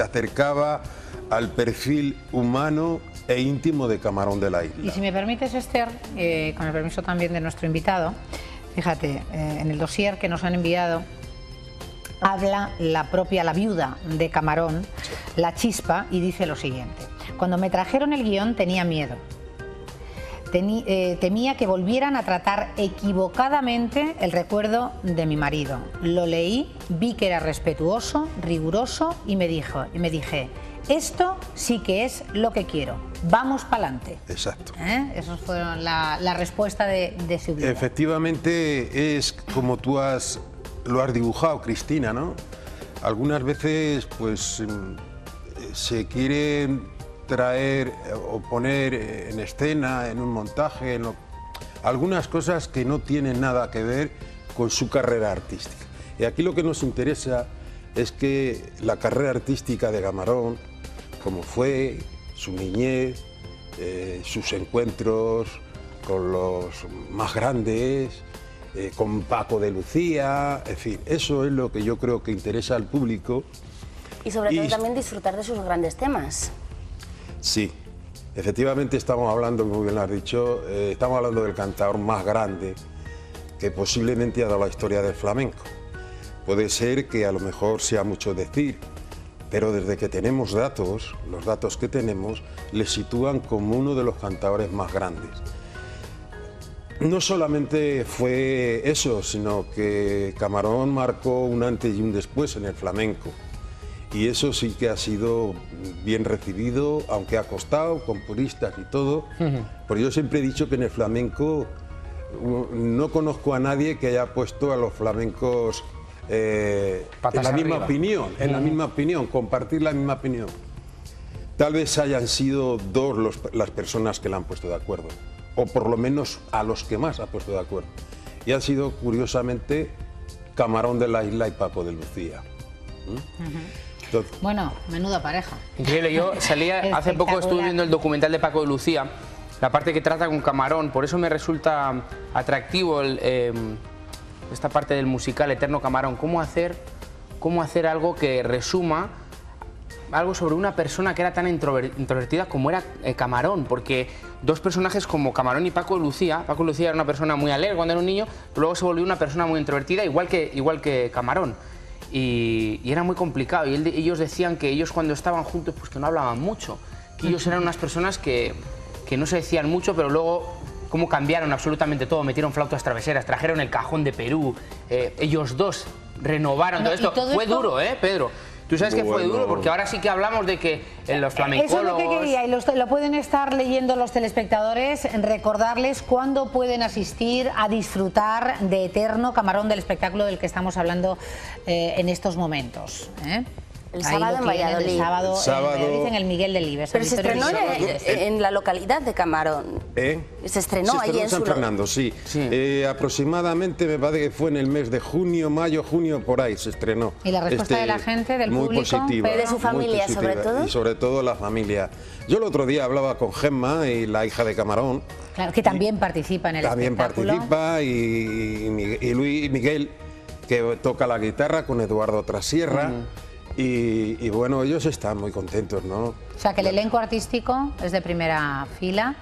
acercaba al perfil humano e íntimo de Camarón de la Isla. Y si me permites, Esther, con el permiso también de nuestro invitado, fíjate, en el dossier que nos han enviado habla la viuda de Camarón, La Chispa, y dice lo siguiente: cuando me trajeron el guión tenía miedo. Temía que volvieran a tratar equivocadamente el recuerdo de mi marido. Lo leí, vi que era respetuoso, riguroso y me dije, esto sí que es lo que quiero, vamos para adelante. Exacto. Esa fue la respuesta de su vida. Efectivamente es como tú lo has dibujado, Cristina, ¿no? Algunas veces pues se quieren traer o poner en escena, en un montaje, algunas cosas que no tienen nada que ver con su carrera artística. Y aquí lo que nos interesa es que la carrera artística de Camarón, como fue su niñez, sus encuentros con los más grandes, con Paco de Lucía, en fin, eso es lo que yo creo que interesa al público. Y sobre todo también disfrutar de sus grandes temas. Sí, efectivamente estamos hablando, como bien lo has dicho, estamos hablando del cantador más grande que posiblemente ha dado la historia del flamenco. Puede ser que a lo mejor sea mucho decir, pero desde que tenemos datos, los datos que tenemos, le sitúan como uno de los cantadores más grandes. No solamente fue eso, sino que Camarón marcó un antes y un después en el flamenco. Y eso sí que ha sido bien recibido, aunque ha costado, con puristas y todo. Pero yo siempre he dicho que en el flamenco no conozco a nadie que haya puesto a los flamencos en la misma opinión, compartir la misma opinión. Tal vez hayan sido dos las personas que la han puesto de acuerdo, o por lo menos a los que más ha puesto de acuerdo. Y han sido, curiosamente, Camarón de la Isla y Paco de Lucía. Bueno, menuda pareja. Increíble, yo hace poco estuve viendo el documental de Paco de Lucía, la parte que trata con Camarón, por eso me resulta atractivo esta parte del musical Eterno Camarón, cómo hacer algo que resuma algo sobre una persona que era tan introvertida como era Camarón, porque dos personajes como Camarón y Paco de Lucía era una persona muy alegre cuando era un niño, pero luego se volvió una persona muy introvertida, igual que Camarón. Y era muy complicado, y ellos decían que ellos cuando estaban juntos pues que no hablaban mucho, que ellos eran unas personas que no se decían mucho, pero luego cómo cambiaron absolutamente todo, metieron flautas traveseras, trajeron el cajón de Perú, ellos dos renovaron todo esto. Fue duro, Pedro? Tú sabes que fue duro, porque ahora sí que hablamos de que los flamencólogos... Eso es lo que quería, y lo pueden estar leyendo los telespectadores, recordarles cuándo pueden asistir a disfrutar de Eterno Camarón, del espectáculo del que estamos hablando en estos momentos. El sábado en Valladolid. El sábado en el Miguel Delibes. Pero se estrenó en la localidad de Camarón. Se estrenó allí en San Fernando, sí. Aproximadamente me parece que fue en el mes de junio, mayo, junio, por ahí se estrenó. ¿Y la respuesta de la gente, del muy público? Positiva, de su familia, sobre todo. Y sobre todo la familia. Yo el otro día hablaba con Gemma, y la hija de Camarón. Claro, que también participa en el espectáculo. También participa, y Miguel, que toca la guitarra con Eduardo Trasierra. Y bueno, ellos están muy contentos, ¿no? O sea, que el elenco artístico es de primera fila.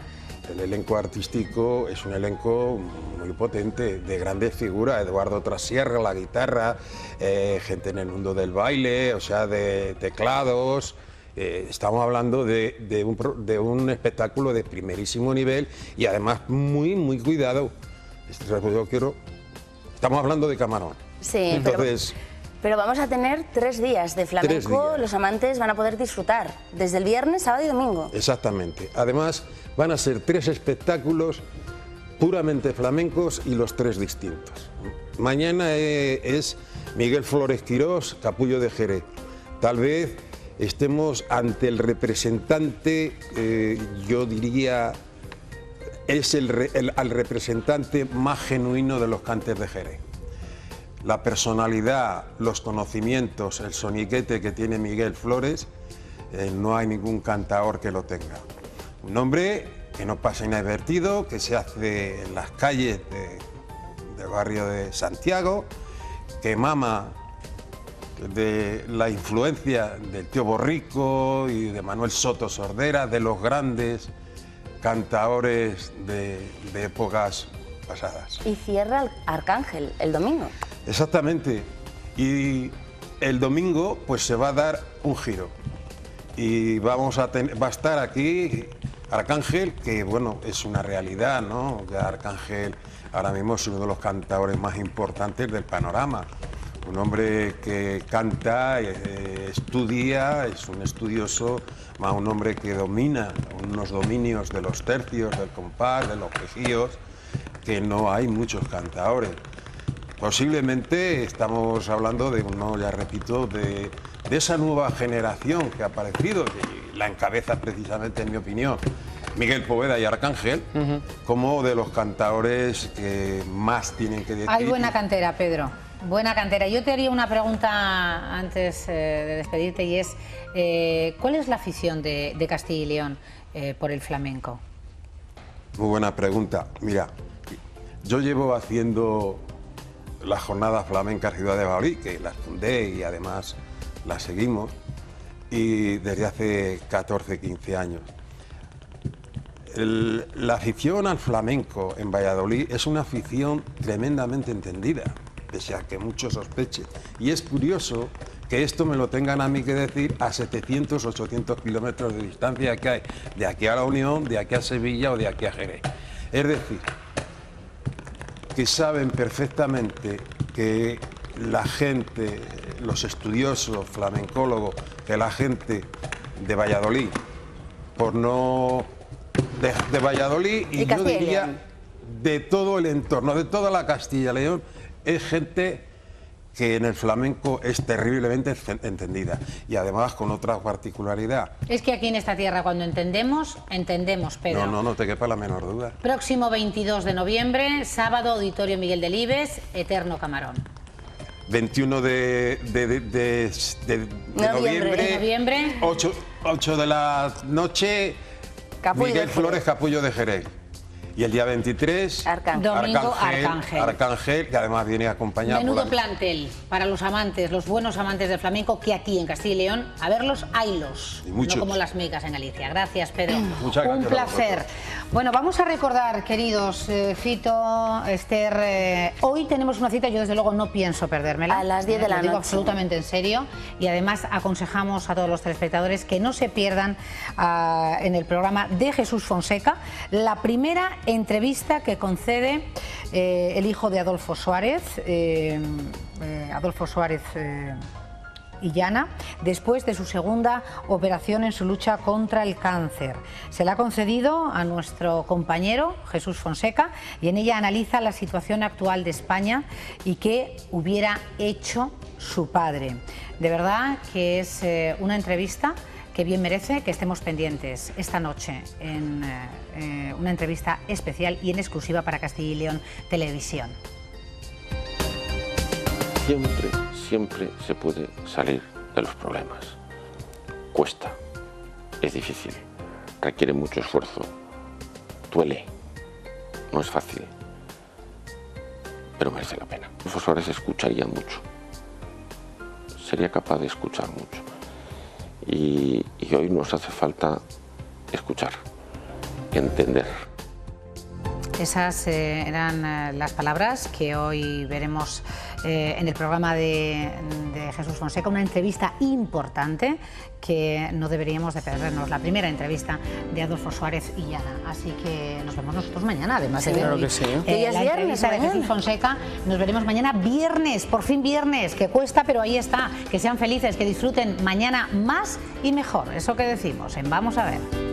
El elenco artístico es un elenco muy potente, de grandes figuras. Eduardo Trasierra, la guitarra, gente en el mundo del baile, o sea, de teclados. Estamos hablando de un espectáculo de primerísimo nivel y además muy cuidado. Estamos hablando de Camarón. Sí, entonces, pero vamos a tener 3 días de flamenco. 3 días. Los amantes van a poder disfrutar desde el viernes, sábado y domingo. Exactamente. Además, van a ser 3 espectáculos puramente flamencos y los 3 distintos. Mañana es Miguel Flores Quirós, Capullo de Jerez. Tal vez estemos ante el representante, yo diría, es el representante más genuino de los cantes de Jerez. La personalidad, los conocimientos, el soniquete que tiene Miguel Flores, no hay ningún cantaor que lo tenga. Un hombre que no pasa inadvertido, que se hace en las calles del barrio de Santiago, que mama de la influencia del Tío Borrico y de Manuel Soto Sordera, de los grandes cantaores de épocas pasadas. Y cierra Arcángel el domingo. Exactamente. Y el domingo pues se va a dar un giro. Y va a estar aquí Arcángel, que bueno, es una realidad, ¿no? Ya Arcángel ahora mismo es uno de los cantaores más importantes del panorama. Un hombre que canta, estudia, es un estudioso, más un hombre que domina unos dominios de los tercios, del compás, de los quejíos, que no hay muchos cantaores. Posiblemente estamos hablando de uno, ya repito, de esa nueva generación que ha aparecido, y la encabeza precisamente, en mi opinión, Miguel Poveda y Arcángel, como de los cantaores que más tienen que decir. Hay buena cantera, Pedro. Buena cantera. Yo te haría una pregunta antes de despedirte, y es ¿cuál es la afición de Castilla y León por el flamenco? Muy buena pregunta. Mira, yo llevo haciendo las jornadas flamencas Ciudad de Valladolid, que las fundé y además las seguimos, y desde hace 14, 15 años. La afición al flamenco en Valladolid es una afición tremendamente entendida, pese a que muchos sospechen. Y es curioso que esto me lo tengan a mí que decir a 700, 800 kilómetros de distancia que hay de aquí a La Unión, de aquí a Sevilla o de aquí a Jerez. Es decir, que saben perfectamente que la gente, los estudiosos, flamencólogos, que la gente de Valladolid, por no... de Valladolid y yo diría de todo el entorno, de toda la Castilla y León, es gente que en el flamenco es terriblemente entendida y además con otra particularidad. Es que aquí en esta tierra cuando entendemos, Pedro. No te quepa la menor duda. Próximo 22 de noviembre, sábado, Auditorio Miguel Delibes, Eterno Camarón. 21 de noviembre, 8 de la noche, Capullo Miguel Flores, Capullo de Jerez. Y el día 23, Domingo, Arcángel, que además viene acompañado Menudo por... plantel para los amantes, los buenos amantes del flamenco, que aquí en Castilla y León, a verlos, haylos. No como las mecas en Galicia. Gracias, Pedro. Muchas gracias. Un placer. Bueno, vamos a recordar, queridos, Fito, Esther, hoy tenemos una cita, yo desde luego no pienso perdérmela. A las 10 de la Lo digo noche. absolutamente en serio, y además aconsejamos a todos los telespectadores que no se pierdan en el programa de Jesús Fonseca la primera entrevista que concede el hijo de Adolfo Suárez, Illana, después de su segunda operación en su lucha contra el cáncer. Se la ha concedido a nuestro compañero Jesús Fonseca y en ella analiza la situación actual de España y qué hubiera hecho su padre. De verdad que es una entrevista que bien merece que estemos pendientes esta noche en una entrevista especial y en exclusiva para Castilla y León Televisión. Siempre se puede salir de los problemas. Cuesta, es difícil, requiere mucho esfuerzo, duele, no es fácil, pero merece la pena. Adolfo Suárez escucharía mucho, sería capaz de escuchar mucho. Y hoy nos hace falta escuchar, entender. Esas eran las palabras que hoy veremos en el programa de Jesús Fonseca, una entrevista importante que no deberíamos de perdernos, la primera entrevista de Adolfo Suárez y Llana. Así que nos vemos nosotros mañana, además de claro que sí. la entrevista de Jesús Fonseca. Nos veremos mañana viernes, por fin viernes, que cuesta, pero ahí está. Que sean felices, que disfruten mañana más y mejor. Eso que decimos en Vamos a Ver.